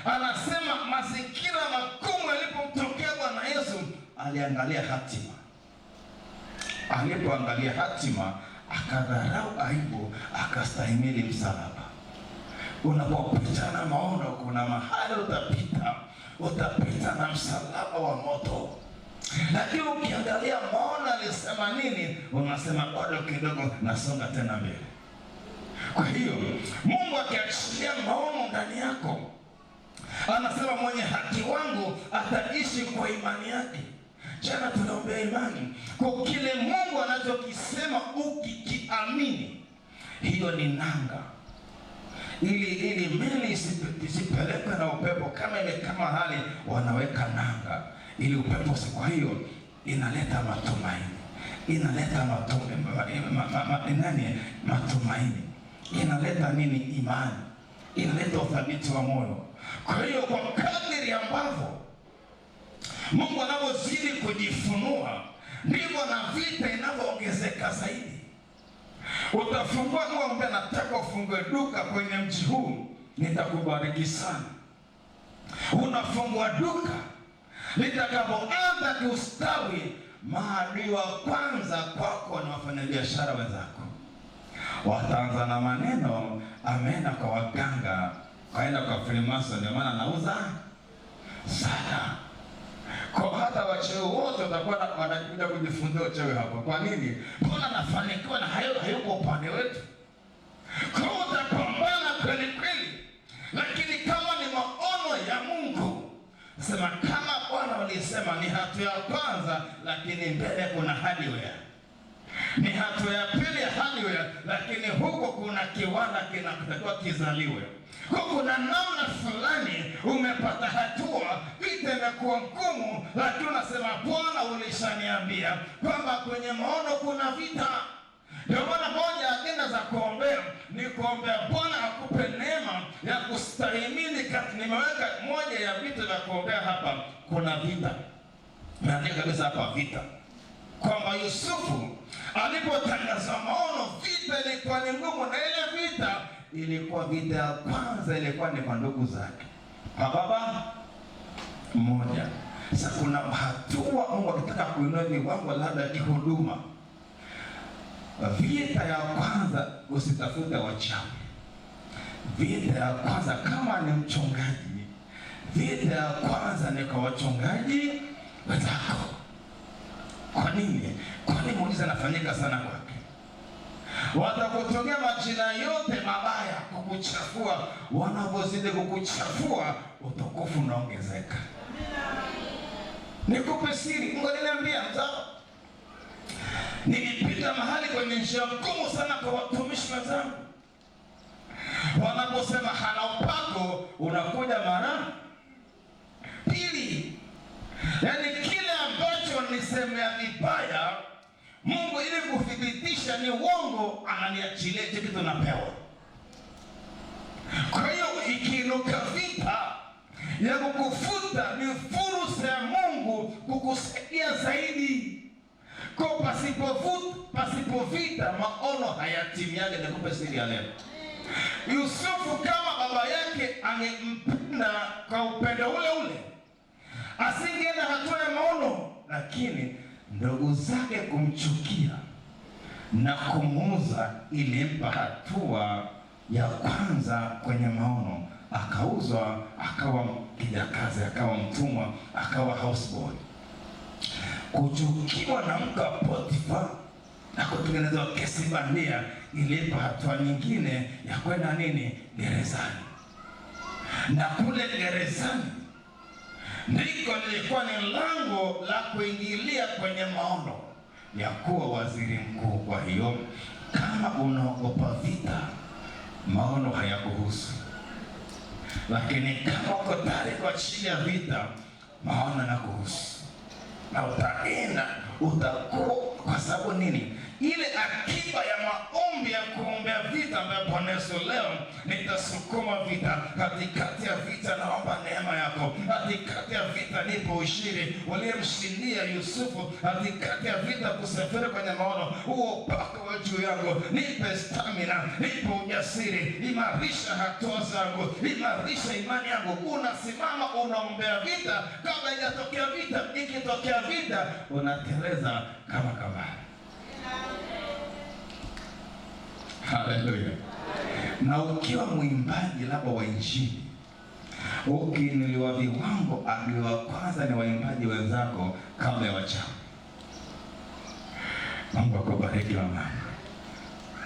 Anasema mazingira magumu yalipomtokea Bwana Yesu, aliangalia hatima. Alipoangalia hatima, akadharau aibu, akastahimili msalaba. Unapopita na maono, kuna mahali utapita na msalaba wa moto. Lakini ukiangalia maono alisema nini, unasema bado kidogo, nasonga tena mbele. Kwa hiyo Mungu akiachilia maono ndani yako, anasema mwenye haki wangu ataishi kwa imani yake. Jana tunaombea imani kwa kile Mungu anachokisema, ukikiamini, hiyo ni nanga. Ili meli isipelekwe na upepo. Kama ile kama hali wanaweka nanga ili upepo. Kwa hiyo inaleta matumaini, inaleta matumaini, inaleta nini? Imani, inaleta uthabiti wa moyo. Kwa hiyo kwa kadiri ambavyo Mungu anapozidi kujifunua, ndivyo na vita inavyoongezeka zaidi. Utafungua ng'ombe, nataka ufungue duka kwenye mji huu, nitakubariki sana. Unafungua duka, litakapoanza kustawi, maadui wa kwanza kwako ni wafanyabiashara wenzako. Wataanza na maneno, ameenda kwa waganga, kaenda kwa Freemason, ndio maana anauza sana. Kwa hata wachawi wote watakuwa wanakuja kujifunza uchawi hapa. Kwa nini? Mbona nafanikiwa na hayuko upande wetu? Kwa utapambana kweli kweli. Lakini kama ni maono ya Mungu, sema kama Bwana alisema ni hatua ya kwanza, lakini mbele kuna hardware. Ni hatua ya pili ya hardware, lakini huko kuna kiwanda kinatakiwa kizaliwe. Kwa kuna namna fulani umepata hatua, vita imekuwa ngumu, lakini unasema Bwana ulishaniambia kwamba kwenye maono kuna vita. Ndio maana moja agenda za kuombea ni kuombea Bwana akupe neema ya kustahimili. Nimeweka moja ya vitu vya kuombea hapa, kuna vita. Naandika kabisa hapa vita. Kwamba Yusufu alipotangaza maono, vita ilikuwa ni ngumu, na ile vita ilikuwa vita ya kwanza ilikuwa ni kwa ndugu zake. Baba mmoja. Sasa kuna hatua Mungu akitaka kuinua viwango labda kihuduma. Vita ya kwanza usitafute wachawi. Vita ya kwanza kama ni mchungaji, vita ya kwanza ni kwa wachungaji wenzako. Kwa nini? Kwani muujiza anafanyika sana kwake. Watakutokea majina yote mabaya kukuchafua, wanapozidi kukuchafua utukufu unaongezeka. Nikupe siri, Mungu aliniambia mzao. Nilipita mahali kwenye njia ngumu sana kwa watumishi wenzangu. Wanaposema hana upako, unakuja mara pili. Yaani kile ambacho nisemea vibaya, Mungu ili kuthibitisha ni uongo, ananiachilia kitu napewa. Kwa hiyo ikiinuka vita ya kukufuta, ni fursa ya Mungu kukusaidia zaidi. Kwa pasipo vita maono hayatimiage. Nikupe siri ya leo. Yusufu kama baba yake angempenda kwa upendo ule ule, asingeenda hatua ya maono, lakini ndugu zake kumchukia na kumuuza ilimpa hatua ya kwanza kwenye maono. Akauzwa, akawa kijakazi, akawa mtumwa, akawa houseboy. Kuchukiwa na mke wa Potifa na kutengenezwa kesi bandia ilimpa hatua nyingine ya kwenda nini? Gerezani. Na kule gerezani ndiko lilikuwa ni lango la kuingilia kwenye maono ya kuwa waziri mkuu. Kwa hiyo kama unaogopa vita, maono hayakuhusu. Lakini kama uko tayari kwa ajili ya vita, maono yanakuhusu. Na utaenda utakuwa, kwa sababu nini? Ile akiba ya maombi ya kuombea vita ambayo Bwana Yesu leo nitasukuma vita. Katikati ya vita naomba neema yako. Katikati ya vita nipo ushiri uliyemshindia Yusufu. Katikati ya vita kusafiri kwenye maono, huo upako wa juu yangu. Nipe stamina, nipe ujasiri, imarisha hatua zangu, imarisha imani yangu. Unasimama unaombea vita kabla haijatokea vita. Ikitokea vita unateleza kama kabari. Haleluya. Na ukiwa mwimbaji labda wa injili, ukiinuliwa viwango, agiwa kwanza ni waimbaji wenzako kabla ya wachawi. Mungu akubariki mama.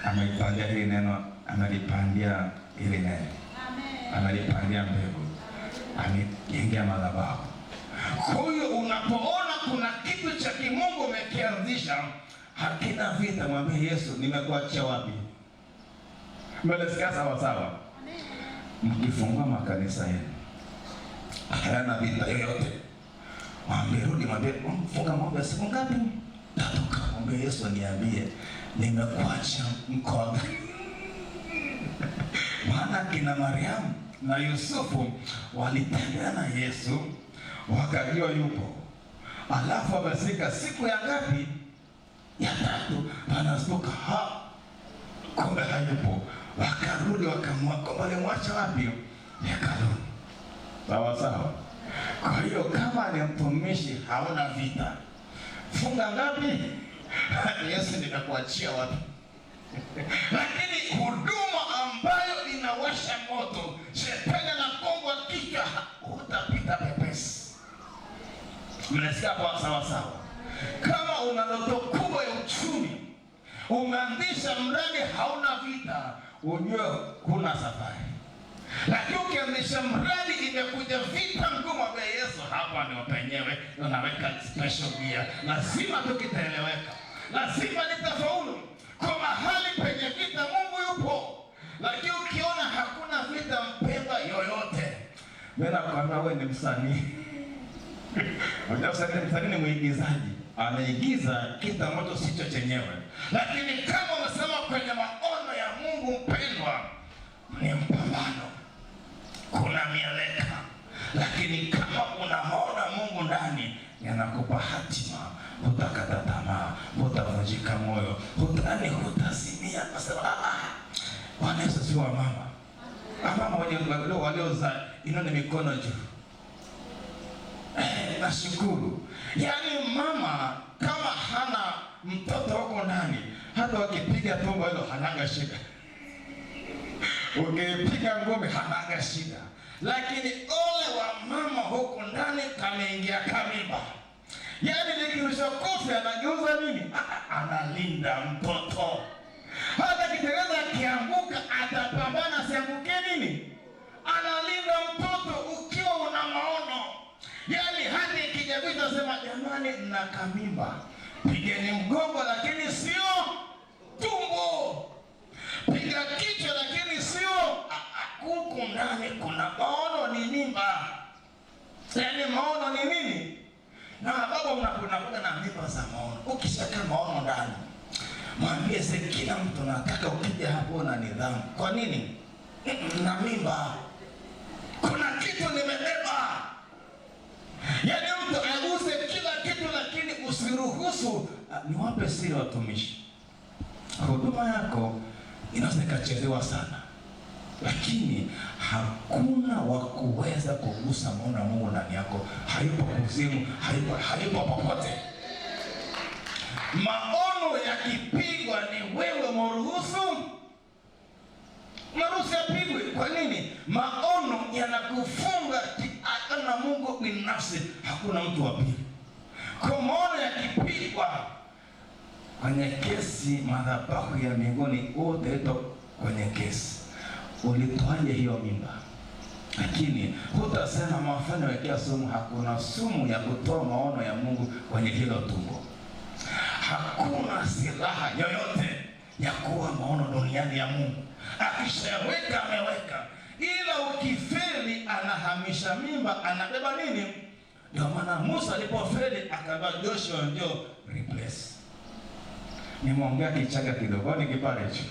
Ameipandia hili neno, amelipandia hili neno. Amelipandia mbegu. Amejengea madhabahu. Kwa hiyo unapoona kuna kitu cha kimungu umekianzisha, hakina vita, mwambie Yesu, nimekuachia wapi? Mmelesikia sawa sawa? Mkifungua makanisa yenu hayana vita yoyote, mwambie rudi, mwambie mfunga maombi siku ngapi? Tatoka, mwambie Yesu niambie nimekuacha mkoa gani? Maana kina Mariamu na Yusufu walitembea na Yesu, wakajua yupo. Alafu wamesika siku ya ngapi? Ya tatu. Panastuka kumbe hayupo. Wakarudi wakamwacha wapi? Hekaluni. Sawa sawa. Kwa hiyo kama ni mtumishi hauna vita, funga ngapi? Yesu nitakuachia wapi? Lakini huduma ambayo inawasha moto, shetani anakongwa kichwa, utapita pepesi. Mnasikia kwa sawa sawa? Kama una ndoto kubwa ya uchumi, umeanzisha mradi hauna vita, ujue kuna safari. Lakini ukianzisha mradi imekuja vita ngumu, ambaye Yesu hapa ndio penyewe unaweka special gear, lazima tukitaeleweka, lazima nitafaulu. Kwa mahali penye vita Mungu yupo. Lakini ukiona hakuna vita, mpemba yoyote, mimi nakwambia wewe ni msanii. Unajua msanii ni mwigizaji, anaigiza kitu ambacho sicho chenyewe. Lakini kama unasema kwenye maono ya Mungu, mpendwa, ni mpambano, kuna mieleka. Lakini kama unaona Mungu ndani, yanakupa hatima, hutakata tamaa, hutavunjika moyo, hutazimia. Nasema Bwana Yesu si wa mama. Mama waliozaa inone mikono juu. Nashukuru. Yaani mama kama hana mtoto wako ndani, hata wakipiga tumbo hilo hananga shida. Ukipiga ngome hananga shida. Lakini ole wa mama huko ndani kameingia kamiba. Yaani nikirusha kofi anageuza nini? Analinda mtoto. Hata kitereza akianguka atapambana asianguke nini? Analinda mtoto ukiwa una maono. Yaani hadi ikijavita sema jamani na kamimba, pigeni mgongo lakini sio tumbo. Piga kichwa lakini sio huku ndani kuna maono ni mimba. Yaani maono ni nini? Na baba unakuja na mimba za maono. Ukishaka maono ndani, mwambie kila mtu nataka ukija hapo na nidhamu. Kwa nini? Na mimba. Kuna kitu nimebeba. Yaani mtu aguse kila kitu lakini usiruhusu. Niwape siri watumishi. Huduma yako inaweza ikachelewa sana, lakini hakuna wa kuweza kugusa maono ya Mungu ndani yako. Hayupo kuzimu, hayupo popote. Maono yakipigwa ni wewe mruhusu. Maruhusu yapigwe. Kwa nini? Maono yanakufunga na Mungu binafsi, hakuna mtu wa pili. Kwa maono yakipigwa kwenye kesi, madhabahu ya mbinguni utaitwa kwenye kesi. Ulitoaje hiyo mimba? Lakini hutasema mafanya wekea sumu. Hakuna sumu ya kutoa maono ya Mungu kwenye hilo tumbo. Hakuna silaha yoyote ya kuwa maono duniani ya Mungu. Akishaweka ameweka. Ila ukifeli anahamisha mimba, anabeba nini? Ndio maana Musa alipofeli akaambia Joshua njoo replace. Nimeongea Kichaga kidogo ni kipale hicho.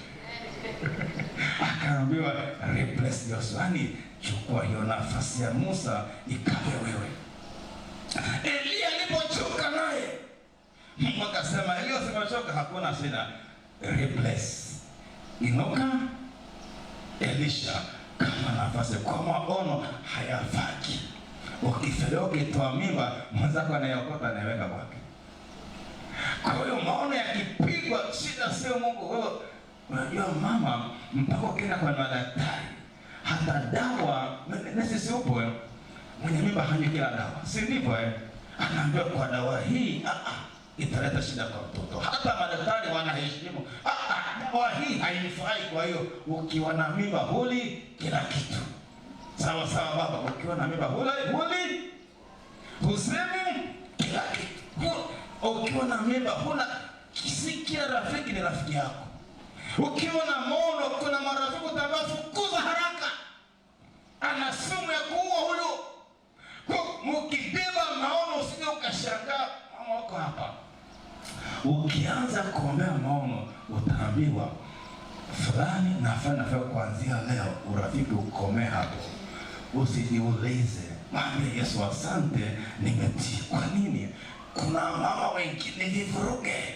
Akaambiwa replace Joshua, yani chukua hiyo nafasi ya Musa ikawe wewe. Elia alipochoka naye, Mungu akasema Elia usipochoka hakuna shida, replace. Inuka Elisha kama nafasi. Kwa maono hayafaki. Ukifeli ukitoa mimba, mwenzako anayokota anaweka kwake. Kwa hiyo maono yakipigwa, shida sio Mungu. Wewe unajua mama, mpaka ukienda kwa madaktari, hata dawa nesi upo mwenye mimba hanywi kila dawa, si ndivyo anaambiwa kwa dawa hii italeta shida kwa mtoto. Hata madaktari wanaheshimu, dawa hii hainifai. Kwa hiyo ukiwa na mimba huli kila kitu. Sawa sawa baba, ukiwa na mimba huli husemi kila kitu. Ukiwa na mimba huna, kisikia rafiki ni rafiki yako. Ukiwa na maono, kuna marafiki utawafukuza haraka. Ana sumu ya kuua huyo. Mkibeba maono usije ukashangaa mama wako hapa. Ukianza kuombea maono utaambiwa fulani nafanya kuanzia leo urafiki ukome hapo. Usijiulize, mwambie Yesu asante nimetii. Kwa nini? Kuna mama wengine vivuruge.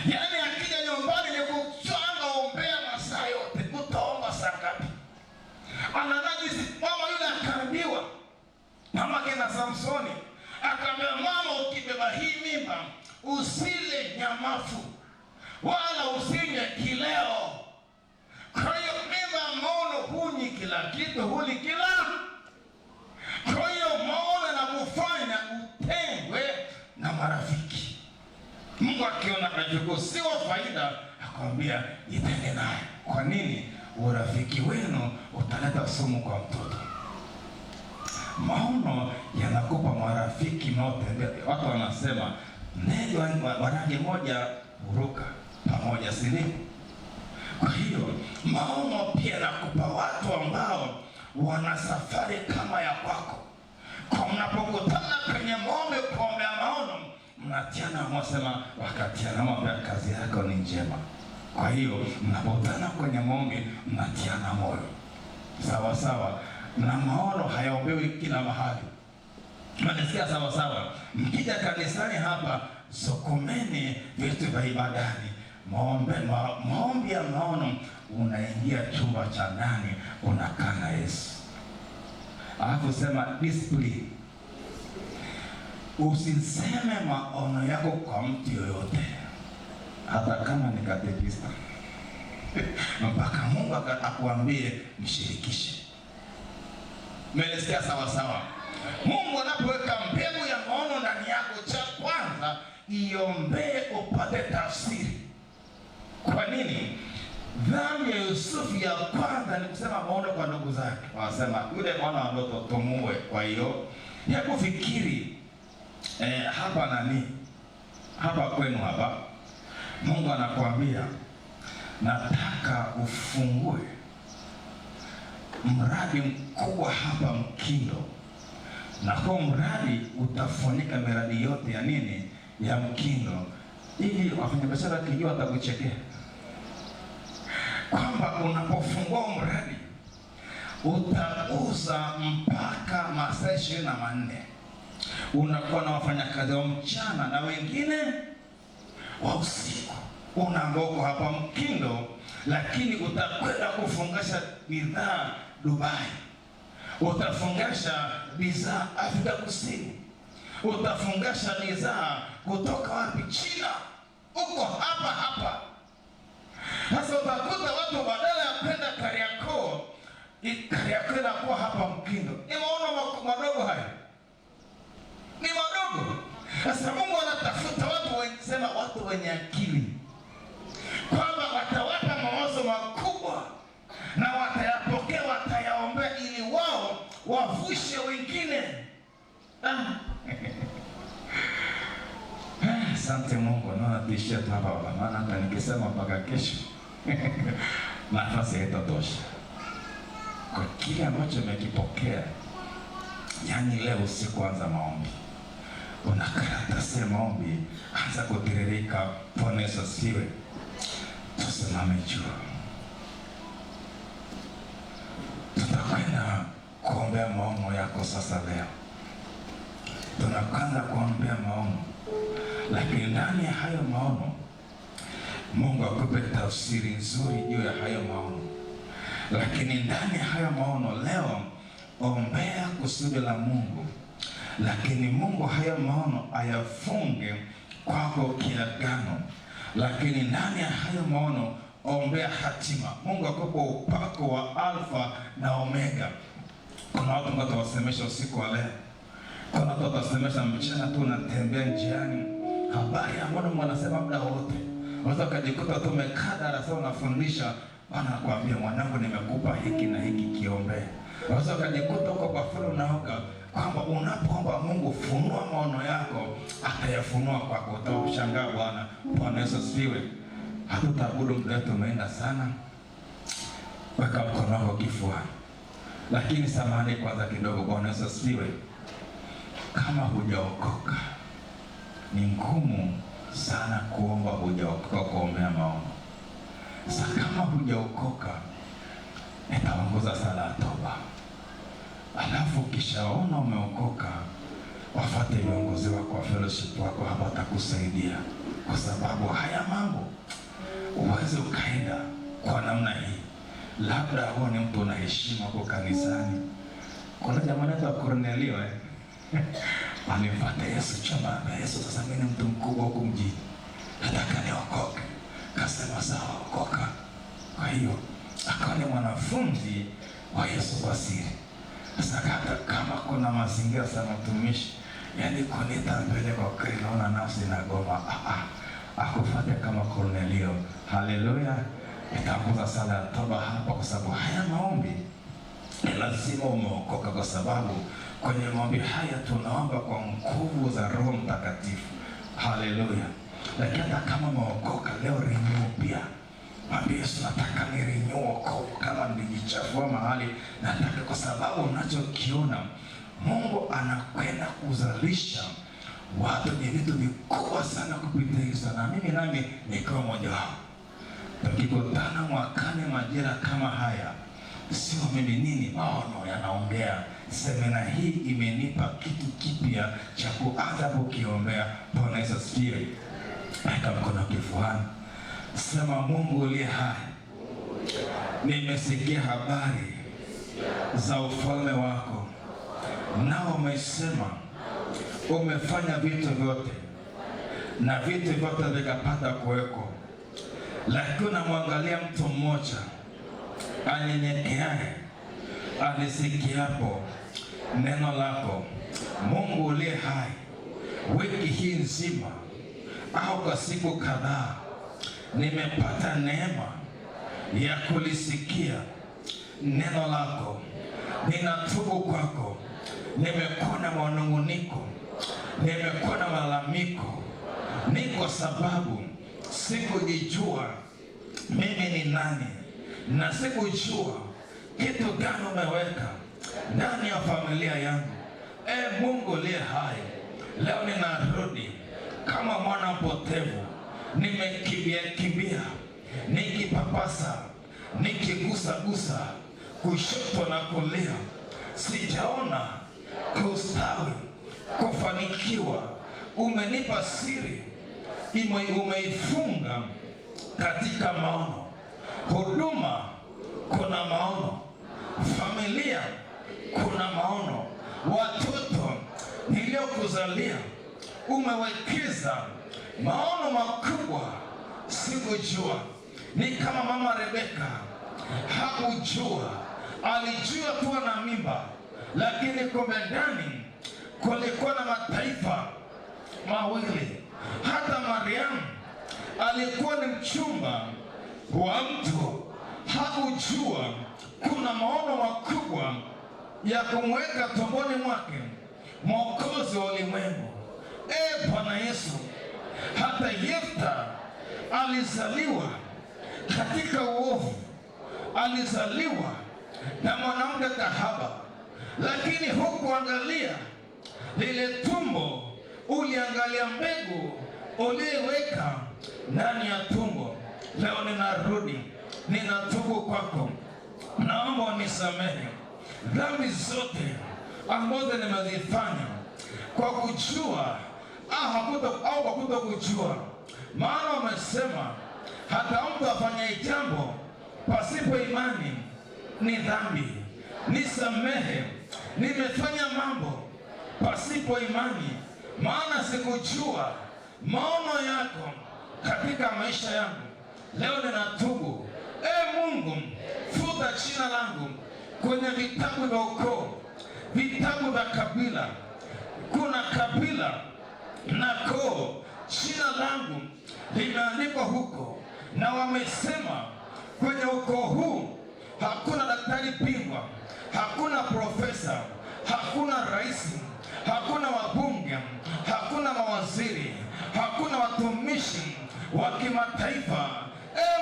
Yaani akija nyumbani ni kuchanga ombea masaa yote. Utaomba saa ngapi? Ananajisi mama yule akaambiwa. Mama kena Samsoni akaambia mama, ukibeba hii mimba usile nyamafu wala usinywe kileo. Kwa hiyo mimba maono hunyi kila kitu. kitu huli kila. Kwa hiyo maono yanakufanya utengwe na marafiki. Mungu akiona anachokusiwa faida, akwambia itenge naye. Kwa nini? Urafiki wenu utaleta sumu kwa mtoto. Maono yanakupa marafiki mnaotembea. Watu wanasema ndege wa rangi moja huruka pamoja, si ndio? Kwa hiyo maono pia yanakupa watu ambao wana safari kama ya kwako. Kwa mnapokutana kwenye maombi kuombea maono, mnatiana mwasema wakatiana mwambia kazi yako ni njema. Kwa hiyo mnapokutana kwenye maombi mnatiana moyo. Sawa sawa. Na maono hayaombewi kila mahali. Mnasikia sawa sawa. Mkija kanisani hapa, sokomeni vitu vya ibadani. Maombi ya maono, unaingia chumba cha ndani, unakaa na Yesu. Alafu sema discipline. Usiseme maono yako kwa mtu yoyote, hata kama ni katekista. Mpaka Mungu akakuambie mshirikishe. Mmenisikia sawa sawa? Mungu anapoweka mbegu ya maono ndani yako, cha kwanza iombee upate tafsiri. Kwa nini? Dhambi ya Yusufu ya kwanza ni kusema maono kwa ndugu zake. Wanasema yule mwana wa ndoto tumuue. Kwa hiyo hebu fikiri hapa nani? Hapa kwenu hapa Mungu anakuambia nataka ufungue mradi mkubwa hapa Mkindo. Na kwa mradi utafunika miradi yote ya nini? Ya Mkindo. Ili wafanyabiashara kijua watakuchekea. Kwamba unapofungua mradi utauza mpaka masaa 24. Unakuwa na wafanyakazi wa mchana na wengine wa usiku. Unaamboko hapa Mkindo, lakini utakwenda kufungasha bidhaa Dubai. Utafungasha bidhaa Afrika Kusini. Utafungasha bidhaa kutoka wapi? China. Uko hapa hapa. Sasa utakuta watu badala ya kwenda Kariakoo, Kariakoo inakuwa hapa Mkindo. Ni maono madogo haya. Ni madogo. Sasa Mungu anatafuta watu wenye akili, kwamba watawapa mawazo makubwa na watayapokea, watayaombea ili wao wavushe wengine. Asante Mungu, naona tuishie tu hapa baba, maana hata nikisema mpaka kesho nafasi haitatosha kwa kile ambacho umekipokea. Yani leo usikuanza maombi, una karatasi ya maombi, anza kutiririka. Bwana Yesu asifiwe. Tusimame juu, tutakwenda kuombea maono yako sasa. Leo tunakwenda kuombea maono, lakini ndani ya hayo maono Mungu akupe tafsiri nzuri juu ya hayo maono. Lakini ndani ya hayo maono leo ombea kusudi la Mungu, lakini Mungu hayo maono ayafunge kwako kiagano. Lakini ndani ya hayo maono ombea hatima. Mungu akupe upako wa Alfa na Omega. Kuna watu ambao tawasemesha usiku wa leo, kuna watu watasemesha mchana tu unatembea njiani, habari ambayo mwanasema muda wote. Unaweza kujikuta tu umekaa darasa unafundisha, Bwana anakuambia mwanangu, nimekupa hiki na hiki, kiombe. Unaweza kujikuta uko bafuni unaoga, kwamba unapoomba Mungu funua maono yako, atayafunua kwako. Utashangaa Bwana. Bwana Yesu asifiwe. Hatutaabudu muda wetu umeenda sana. Weka mkono wako kifuani. Lakini samahani kwanza kidogo. Bwana Yesu asifiwe. Kama hujaokoka, ni ngumu sana kuomba hujaokoka kuombea maono. Sasa kama hujaokoka, nitaongoza sala ya toba. Alafu kishaona umeokoka, wafuate viongozi wako wa fellowship wako, hapa watakusaidia. Kwa sababu haya mambo uweze ukaenda kwa namna hii. Labda huo ni mtu unaheshima kwa kanisani. Kuna jamaa anaitwa Cornelio alimfuata Yesu chama na Yesu, sasa mimi ni mtu mkubwa huko mjini, nataka niokoke. Kasema sawa, okoka. Kwa hiyo akawa ni mwanafunzi kwa Yesu kwa siri. Sasa hata kama kuna mazingira sana mtumishi, yani kunita mbele kwa kweli naona nafsi inagoma. Akufuate kama Kornelio. Haleluya. Itakuza sala ya toba hapa, kwa sababu haya maombi lazima umeokoka, kwa sababu kwenye maombi haya tunaomba kwa nguvu za Roho Mtakatifu. Haleluya. Lakini hata kama umeokoka leo, renew pia. Mwambie Yesu, nataka ni renew wokovu. Kama nilijichafua mahali, nataka, kwa sababu unachokiona Mungu anakwenda kuzalisha watu ni vitu vikubwa sana kupitia Yesu, na mimi nami nikiwa mmoja wao. Tukikutana mwakani majira kama haya, sio mimi nini, maono yanaongea. Semina hii imenipa kitu kipya cha kuanza kukiombea. Bwana Yesu asifiwe. Weka mkono kifuani, sema: Mungu uliye hai, nimesikia habari za ufalme wako, nao umesema umefanya vitu vyote na vitu vyote vikapata kuweko, lakini unamwangalia mtu mmoja anyenyekeaye alisikiapo neno lako. Mungu uliye hai, wiki hii nzima au kwa siku kadhaa nimepata neema ya kulisikia neno lako. Ninatubu kwako, nimekuwa na manung'uniko, nimekuwa na malalamiko, ni kwa sababu sikujijua mimi ni nani, na sikujua kitu gani umeweka ndani ya familia yangu. Mungu uliye hai, leo ninarudi kama mwana mpotevu, nimekimbia nikipapasa, nikigusa kushoto na kulia, sijaona kustawi, kufanikiwa. Umenipa siri, umeifunga katika maono. Huduma kuna maono, familia kuna maono, watoto niliokuzalia umewekeza maono makubwa. Sikujua. Ni kama mama Rebeka, hakujua, alijua tu na mimba, lakini kumbe ndani kulikuwa na mataifa mawili. Hata Mariamu alikuwa ni mchumba wa mtu, hakujua kuna maono makubwa ya kumweka tumboni mwake Mwokozi wa ulimwengu. Bwana Yesu. Hata Yefta alizaliwa katika uovu, alizaliwa na mwanamke kahaba, lakini hukuangalia lile tumbo, uliangalia mbegu uliweka ndani ya tumbo. Leo ninarudi, ninatubu kwako, naomba unisamehe dhambi zote ambazo nimezifanya kwa kujua au kwa kutokujua. Maana wamesema hata mtu afanye jambo pasipo imani ni dhambi. Nisamehe, nimefanya mambo pasipo imani, maana sikujua maono yako katika maisha yangu. Leo ninatubu. Mungu, futa jina langu kwenye vitabu vya ukoo, vitabu vya kabila. Kuna kabila na koo, jina langu limeandikwa huko, na wamesema kwenye ukoo huu hakuna daktari bingwa, hakuna profesa, hakuna rais, hakuna wabunge, hakuna mawaziri, hakuna watumishi wa kimataifa.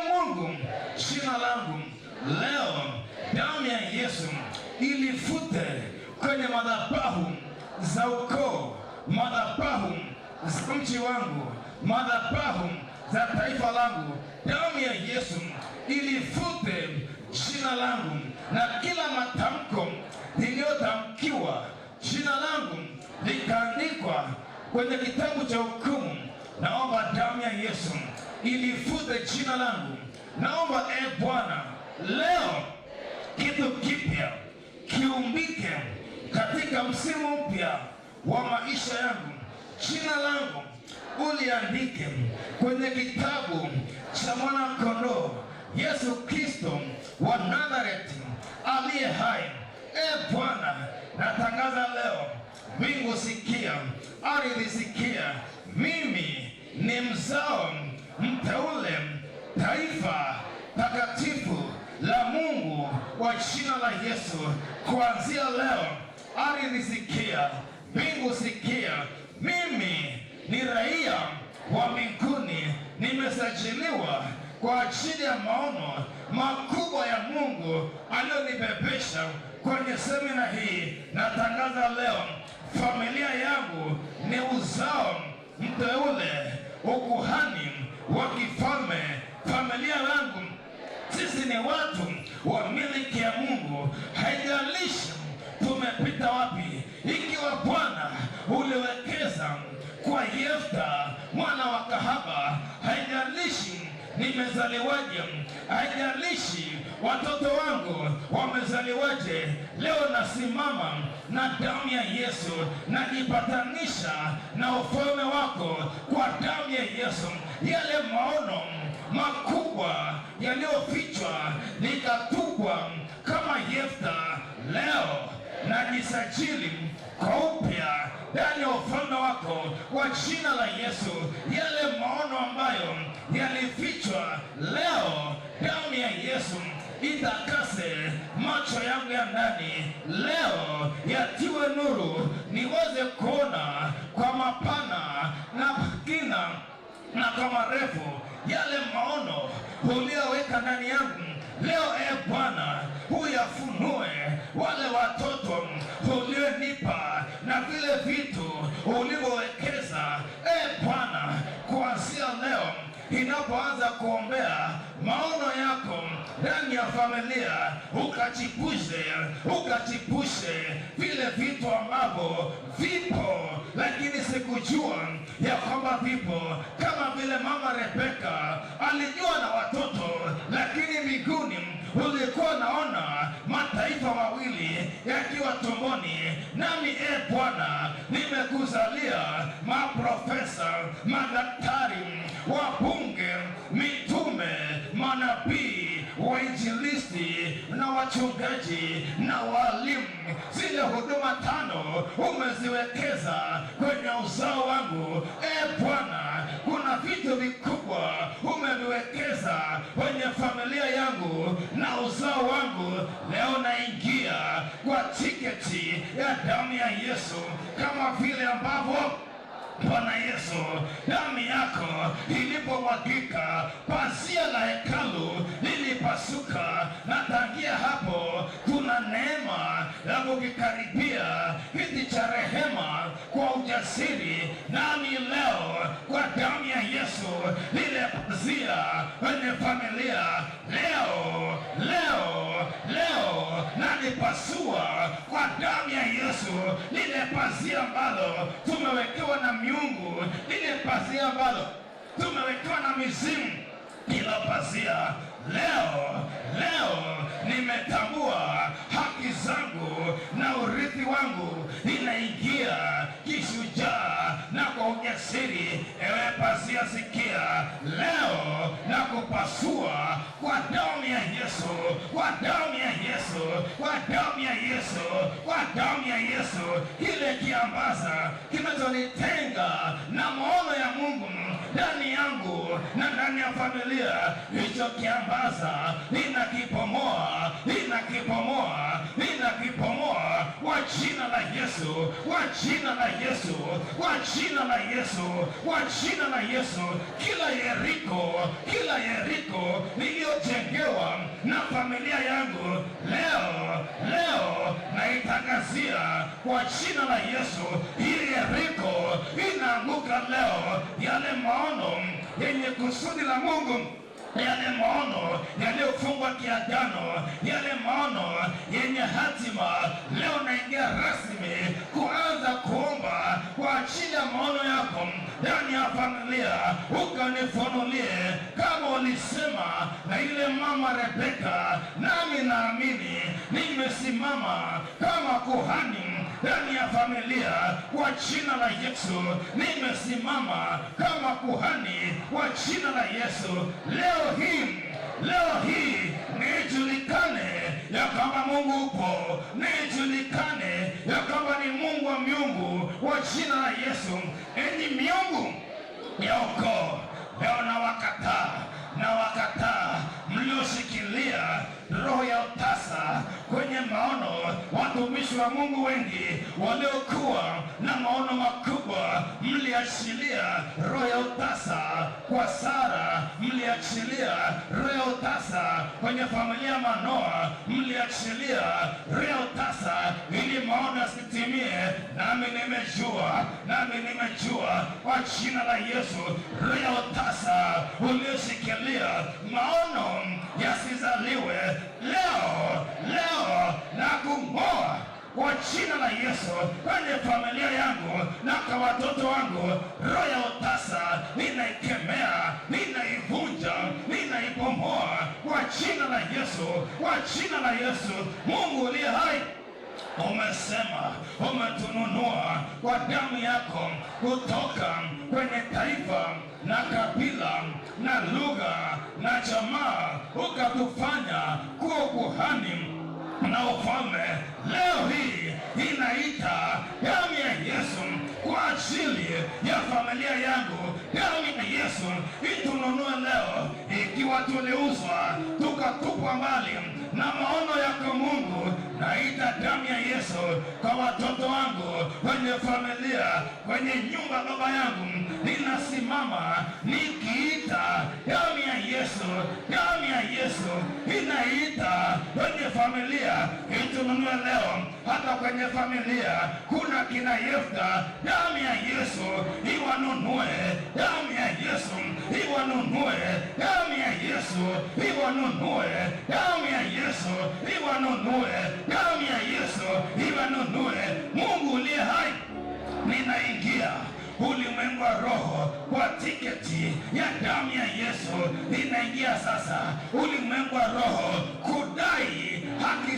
Mungu, jina langu leo, damu ya Yesu ilifute kwenye madhabahu za ukoo, madhabahu za mji wangu, madhabahu za taifa langu. Damu ya Yesu ilifute jina langu na kila matamko niliyotamkiwa, jina langu likaandikwa kwenye kitabu cha hukumu. Naomba damu ya Yesu ilifute jina langu. Naomba Bwana, leo kitu kipya kiumbike katika msimu mpya wa maisha yangu. Jina langu uliandike kwenye kitabu cha mwana kondoo Yesu Kristo wa Nazareti aliye hai. Bwana, natangaza leo, mbingu sikia, ardhi sikia, mimi ni mzao mteule, taifa takatifu la Mungu wa jina la Yesu. Kuanzia leo, ardhi sikia, mbingu sikia, mimi ni raia wa mbinguni, nimesajiliwa kwa ajili ya maono makubwa ya Mungu aliyonibebesha kwenye semina hii. Natangaza leo, familia yangu ni uzao mteule, ukuhani wa kifalme. Familia yangu sisi ni watu wa miliki ya Mungu. Haijalishi tumepita wapi, ikiwa Bwana uliwekeza kwa Yefta mwana wa kahaba, haijalishi nimezaliwaje, haijalishi watoto wangu wamezaliwaje, leo nasimama na damu ya Yesu, najipatanisha na ufalme wako kwa damu ya Yesu. Yale maono makubwa yaliyofichwa nikatupwa kama Yefta, leo najisajili kwa upya ndani ya ufalme wako kwa jina la Yesu. Yale maono ambayo yalifichwa, leo damu ya Yesu itakase macho yangu ya ndani, leo yatiwe nuru, niweze kuona kwa mapana na kina na kwa marefu yale maono uliyoweka ndani yangu. Leo Bwana, uyafunue wale watoto ulionipa na vile vitu ulivyowekeza. Bwana, kuanzia leo inapoanza kuombea maono yako ndani ya familia, ukachipushe vile vitu ambavyo vipo lakini sikujua ya kwamba vipo. Kama vile mama Rebeka alijua na watoto, lakini mbinguni ulikuwa naona mataifa mawili yakiwa tumboni. Nami Bwana, nimekuzalia maprofesa, madaktari, wabunge, mitume, manabii, wainjilisti na wachungaji na walimu. Zile huduma 5 umeziwekeza kwenye uzao wangu. Bwana, kuna vitu vikubwa umeviwekeza kwenye familia yangu na uzao wangu. Leo naingia kwa tiketi ya damu ya Yesu, kama vile ambavyo Bwana Yesu, damu yako ilipomwagika, pazia la hekalu lilipasuka, na tangia hapo tuna neema ya kukikaribia kiti cha rehema kwa ujasiri. Nami leo kwa damu ya Yesu, lile pazia kwenye familia leo nalipasua kwa damu ya Yesu. Lile pazia ambalo tumewekewa na miungu, lile pazia ambalo tumewekewa na mizimu, ila pazia leo nimetambua haki zangu na urithi wangu, ninaingia kishujaa na kwa ujasiri. Ewe pazia, sikia, leo na kupasua kwa damu ya Yesu, kwa damu ya Yesu, kwa damu ya Yesu, kwa damu ya Yesu. Kile kiambaza kinachonitenga na maono ya Mungu ndani yangu na ndani ya familia, hicho kiambaza ninakipomoa kwa jina la Yesu, kwa jina la Yesu, kwa jina la Yesu, kwa jina la Yesu. Kila Yeriko niliyojengewa na familia yangu, leo naitangazia kwa jina la Yesu. Hii Yeriko inaanguka leo. Yale maono yenye kusudi la Mungu, yale maono yaliyofungwa kiagano, yale maono yenye hatima, leo naingia rasmi kuanza kuomba kwa ajili ya maono yako ndani ya familia. Ukanifunulie kama ulisema na ile mama Rebeka, nami naamini nimesimama kama kuhani ndani ya familia kwa jina la Yesu. Nimesimama kama kuhani kwa jina la Yesu. Leo hii nijulikane ya kama Mungu Mungu upo, nijulikane ya kwamba ni Mungu wa miungu, wa jina la Yesu. Enyi miungu ya ukoo, leo na wakataa mlioshikilia roho ya utasa kwenye maono. Watumishi wa Mungu wengi waliokuwa na maono makubwa, mliachilia roho ya utasa kwa Sara, mliachilia roho ya utasa kwenye familia Manoa, mliachilia roho ya utasa ili maono yasitimie. Nami nimejua kwa jina la Yesu, roho ya utasa ulioshikilia maono yasizaliwe leo na kung'oa kwa jina la Yesu kwenye familia yangu na kwa watoto wangu. Roho ya utasa ninaikemea, ninaivunja, ninaibomoa kwa jina la Yesu, kwa jina la Yesu. Mungu uliye hai, umesema umetununua kwa damu yako kutoka kwenye taifa na kabila na lugha na jamaa, ukatufanya kuwa ukuhani na ufalme. Leo hii inaita damu ya Yesu kwa ajili ya familia yangu. Damu ya Yesu itununue leo, ikiwa tuliuzwa tukatupwa mbali na maono yako Mungu. Naita damu ya Yesu kwa watoto wangu, kwenye familia, kwenye nyumba baba yangu. Ninasimama nikiita damu ya Yesu, damu ya Yesu inaita kwenye familia, itununue leo. Hata kwenye familia kuna kina Yefta, damu ya Yesu iwanunue, damu ya Yesu iwanunue, damu ya Yesu iwanunue, damu ya Yesu iwanunue, damu ya Yesu iwanunue. Mungu uliye hai, ninaingia ulimwengu wa roho kwa tiketi ya damu ya Yesu. Ninaingia sasa ulimwengu wa roho kudai haki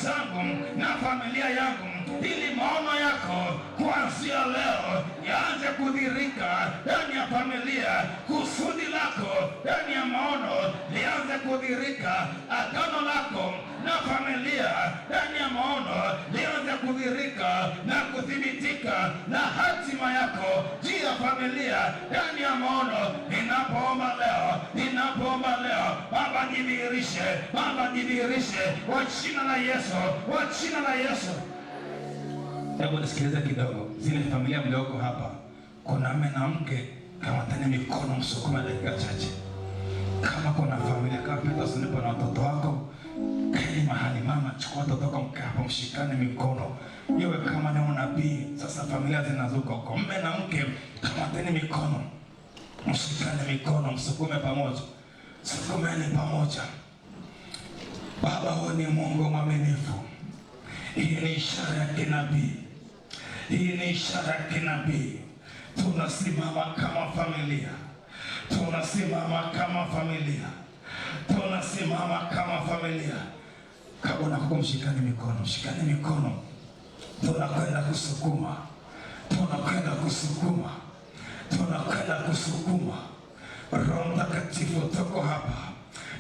zangu na familia yangu, ili maono yako kuanzia leo yaanze kudhirika ndani ya familia. Kusudi lako ndani ya maono lianze kudhirika. Agano lako na familia ndani ya maono lianze kudhirika na kuthibitika, na hatima yako juu ya familia ndani ya maono. Ninapoomba leo, Baba nidhihirishe kwa jina la Yesu, kwa jina la Yesu. Hebu nisikilize kidogo. Zile familia mlioko hapa, kuna mume na mke, kamatani mikono, msukume dakika chache. Kama kuna familia kama Petro usinipo na watoto wako, keni mahali mama, chukua watoto wako, mke hapo, mshikane mikono. Iwe kama ni unabii. Sasa familia zinazuka huko, mume na mke, kamatani mikono, mshikane mikono, msukume pamoja, sukumeni pamoja. Baba, wewe ni Mungu mwaminifu. Hii ni ishara ya kinabii. Hii ni ishara ya kinabii. Tunasimama kama familia. Tunasimama kama familia. Tunasimama kama familia. Kabla kumshikani mikono, mshikani mikono. Tunakwenda kusukuma. Tunakwenda kusukuma. Tunakwenda kusukuma. Roho Mtakatifu tuko hapa.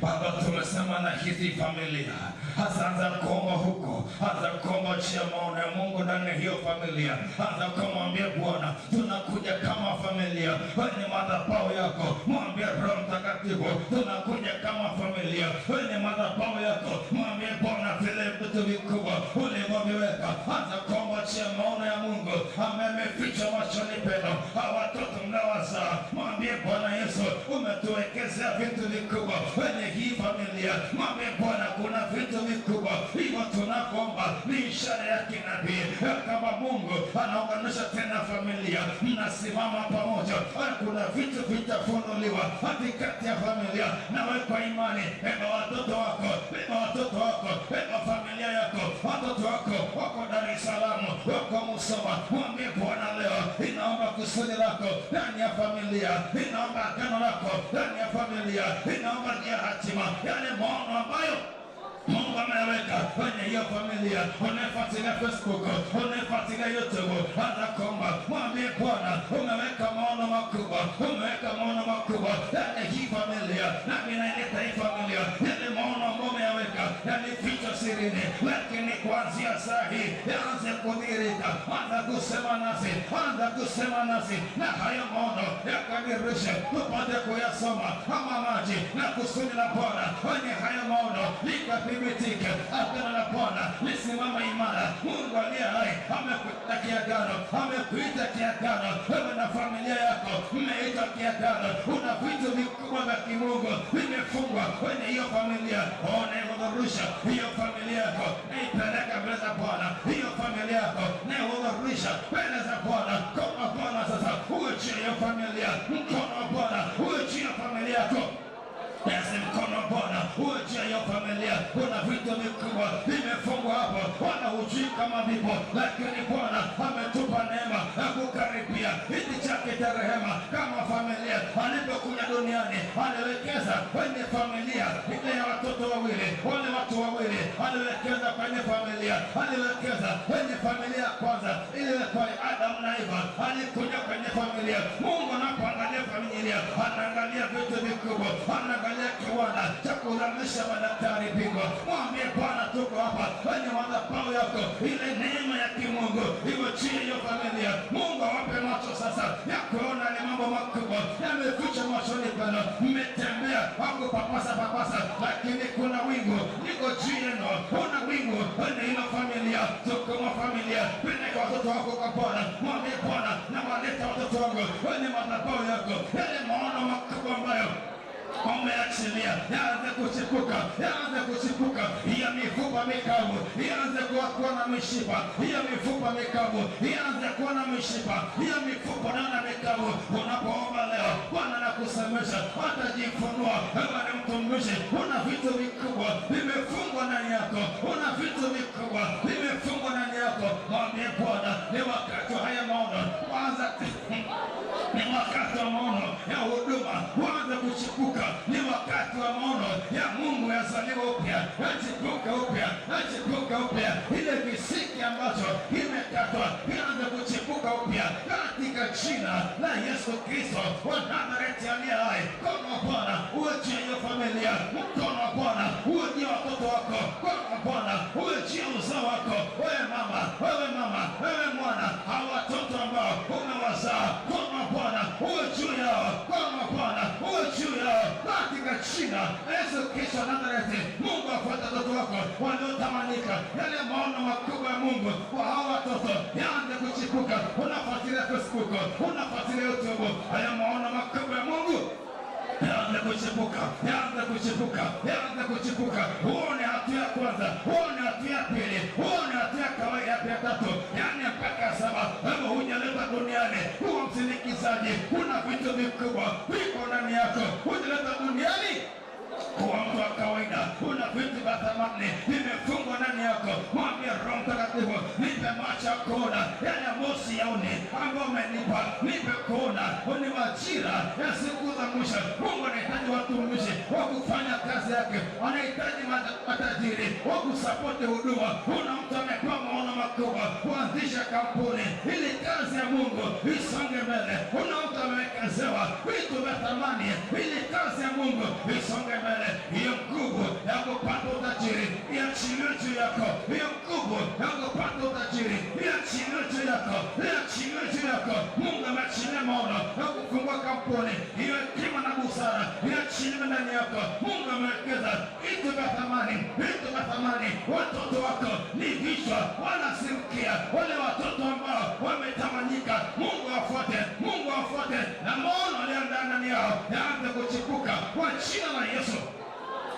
Baba, tumesema na hizi familia, hasa kuomba huko, hasa kuomba chia maono ya Mungu ndani ya hiyo familia, hasa kumwambia Bwana, tunakuja kama familia kwenye madhabahu yako. Mwambie Roho Mtakatifu, tunakuja kama familia kwenye madhabahu yako. Mwambie Bwana, vile vitu vikubwa ulivyoviweka, hasa kuomba chia maono ya Mungu ameficha machoni penu, watoto mnawazaa. Mwambie Bwana Yesu, umetuwekezea vitu vikubwa kwenye hii familia. Mwambie Bwana, kuna vitu vikubwa hivyo tunakuomba. Ni ishara ya kinabii kama Mungu anaunganisha tena familia, mnasimama pamoja. Kuna vitu vitafunuliwa katikati ya familia. Nawe kwa imani, beba watoto wako, beba familia yako. Watoto wako wako Dar es Salaam, wako Musoma. Mwambie Bwana, leo inaomba kusudi lako ndani ya familia, inaomba agano lako ndani ya familia, inaomba hatima, yale maono ambayo Mungu ameweka kwenye hiyo familia. Unafuatilia Facebook, unafuatilia YouTube, hata komba. Mwambie Bwana, umeweka maono makubwa, umeweka maono makubwa ndani hii familia, na ninaileta hii familia, yale maono ambayo umeweka yalifichwa sirini, lakini kuanzia saa hii yaanze kudhihirika. Anza kusema nasi, anza kusema nasi, na hayo maono yakadirishe tupate kuyasoma kama maji, na kusudi la Bwana kwenye hayo maono likathibitike. Agano la Bwana lisimama imara. Mungu aliye hai amekuita kiagano, amekuita kiagano. Wewe na familia yako mmeitwa kiagano. Una vitu vikubwa vya kimungu vimefungwa kwenye hiyo familia. Naihudhurisha hiyo familia yako, naipeleka mbele za Bwana. Hiyo familia yako naihudhurisha mbele za Bwana. Mkono wa Bwana sasa uwe juu ya hiyo familia. Mkono wa Bwana uwe juu ya familia yako. Basi mkono wa Bwana uwe juu ya hiyo familia. Kuna vitu vikubwa vimefungwa hapo, Bwana hujui kama vipo, lakini Bwana ametupa neema ya kukaribia kiti chake cha rehema. Kama familia alipokuja duniani aliwekeza kwenye familia ile ya watoto wawili, wale watu wawili aliwekeza kwenye familia, aliwekeza kwenye familia ya kwanza ile kwa Adamu na Eva, alikuja kwenye familia. Mungu anapoangalia familia anaangalia vitu vikubwa, anaangalia kiwanda cha kuzalisha madaktari bingwa. Mwambie Bwana, tuko hapa kwenye madhabahu yako, ile neema ya kimungu iwe chini ya familia. Mungu awape macho sasa ya kuona ni mambo makubwa yameficha machoni penu. Mmetembea wako papasa, lakini kuna wingu liko juu yenu. Kuna wingu kwenye hilo familia. Sukuma familia, peleka watoto wako kwa Bwana. Mwambie Bwana, na waleta watoto wangu kwenye madhabahu yako, yale maono makubwa ambayo umeachilia yaanze kuchipuka, yaanze kuchipuka. Hiyo mifupa mikavu ianze kuwa na mishipa, hiyo mifupa mikavu ianze kuwa na mishipa, hiyo mifupa na mikavu. Unapoomba leo, Bwana anakusemesha, atajifunua. Wewe ni mtumishi, una vitu vikubwa vimefungwa ndani yako, una vitu vikubwa vimefungwa ndani yako. Mwambie Bwana, ni wakati wa haya maono kwanza, ni wakati wa maono ya huduma kwanza kuchipuka. Ni wakati wa maono ya Mungu yazaliwa upya, yachipuka upya, yachipuka upya. Ile kisiki ambacho kimekatwa kianze kuchipuka upya katika jina la Yesu Kristo wa Nazareti aliye hai. Mkono wa Bwana uwe juu ya hiyo familia. Mkono wa Bwana uwe juu ya watoto wako. Mkono wa Bwana uwe juu ya uzao wako. Wewe mama, wewe mwana, hao watoto ambao umewazaa, mkono wa Bwana uwe juu yao. Mkono wa Bwana uwe juu yao katika jina la Yesu Kristo wa Nazareti. Mungu afuate watoto wako waliotamanika. Yale maono makubwa ya Mungu kwa hao watoto yaanze kuchipuka. Unafuatilia Facebook, unafuatilia YouTube, haya maono makubwa ya Mungu yaanze kuchipuka, yaanze kuchipuka, yaanze kuchipuka. Uone hatua ya kwanza, uone hatua ya pili, uone hatua ya kawaida ya tatu, yani mpaka saba. Wewe hujaleta duniani kuwa msindikizaji. Kuna vitu vikubwa viko ndani yako. Hujaleta duniani kuwa mtu wa kawaida. Kuna vitu vya thamani vimefungwa ndani yako. Mwambie Roho Mtakatifu, nipe macho ya kuona yale ambayo siyaoni, ambayo umenipa. Nipe kuona ni majira ya siku za mwisho. Mungu anahitaji watumishi wa kufanya kazi yake, anahitaji matajiri wa kusapoti huduma. Kuna mtu amepewa maono makubwa kuanzisha kampuni ili kazi ya Mungu isonge mbele. Kuna mtu amewekezewa vitu vya thamani ili kazi ya Mungu isonge mbele. Hiyo nguvu ya kupata utajiri iachiliwe juu yako. Hiyo nguvu ya kupata utajiri iachiliwe juu yako, iachiliwe juu yako. Mungu ameachilia maono ya kufungua kampuni. Hiyo hekima na busara iachiliwe ndani yako. Mungu amewekeza vitu vya thamani, vitu vya thamani. Watoto wako ni vichwa wala si mkia. Wale watoto ambao wametawanyika, Mungu afuate, Mungu afuate, na maono yaliyo ndani yao yaanze kuchipuka kwa jina la Yesu.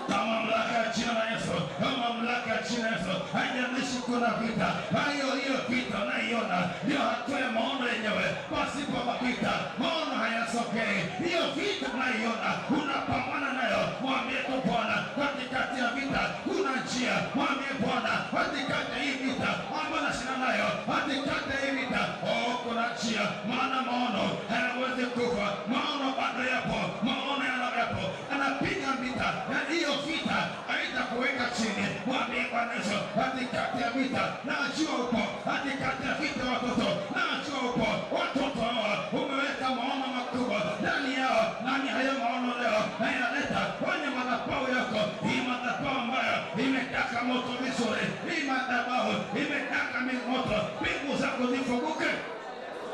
Kwa mamlaka ya jina la Yesu, kwa mamlaka ya jina la Yesu. Haijalishi kuna vita, hiyo vita unaiona ndio hatua ya maono yenyewe. Pasipo vita maono hayasokei. Hiyo vita unaiona, unapambana nayo. Mwambie tu Bwana, katikati ya vita kuna njia. Mwambie Bwana, katikati ya hii vita ambayo nashinda nayo, katikati ya hii vita kuna njia. Maana maono hayawezi kufa, maono bado yapo, maono yapo, anapiga vita. Hiyo vita haitakuweka chini. Mwambie Bwana Yesu, katikati ya vita najua upo, katikati ya vita watoto najua upo. Watoto hawa umeweka maono makubwa ndani yao, nani hayo maono leo nayaleta kwenye madhabahu yako. Hii madhabahu ambayo imekaa imewaka moto vizuri. Hii madhabahu imetaka moto. Mbingu zako zifunguke.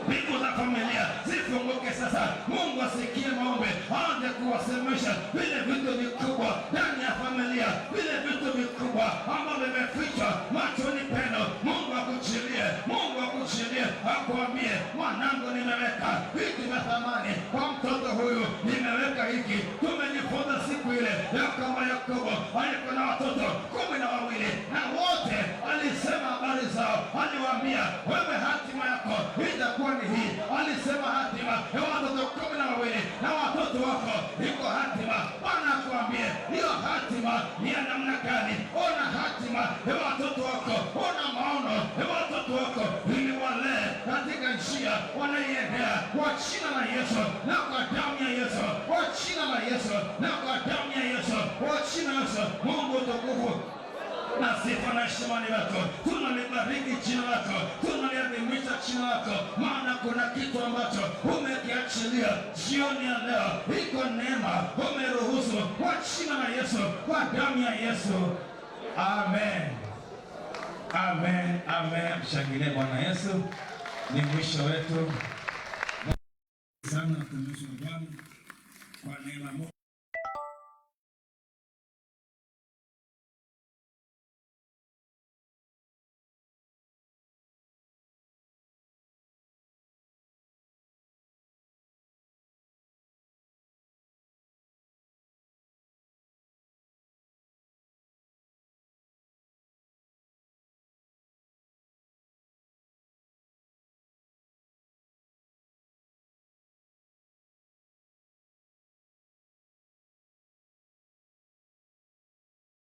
Mbingu za familia zifunguke sasa. Mungu asikie maombi, aanze kuwasemesha vile vitu vikubwa ndani ya familia, vile vitu vikubwa ambavyo vimefichwa machoni penu. Mungu akuchilie, Mungu akuchilie, akuambie, mwanangu, nimeweka vitu vya thamani kwa mtoto huyu, nimeweka hiki. Tumejifunza siku ile ya kwamba Yakobo alikuwa na watoto 12 na wote alisema habari zao, aliwaambia, wewe hatima yako itakuwa ni hii. Alisema hatima ya watoto 12 na watoto wako iko hatima. Bwana akuambie hiyo hatima ni ya namna gani. Ona hatima ya watoto wako, ona maono ya watoto wako, ili walee katika njia wanaiendea, kwa jina la Yesu na kwa damu ya Yesu, kwa jina la Yesu na kwa damu ya Yesu, kwa jina la Yesu. Mungu tukufu na sifa na heshima ni lako. Tunalibariki jina lako, tunaliadhimisha jina lako, maana kuna kitu ambacho umekiachilia jioni ya leo. Iko neema umeruhusu, kwa jina la Yesu, kwa damu ya Yesu. Amen, amen, amen. Mshangilie Bwana Yesu. Ni mwisho wetu sana. Tumshukuru Bwana kwa neema.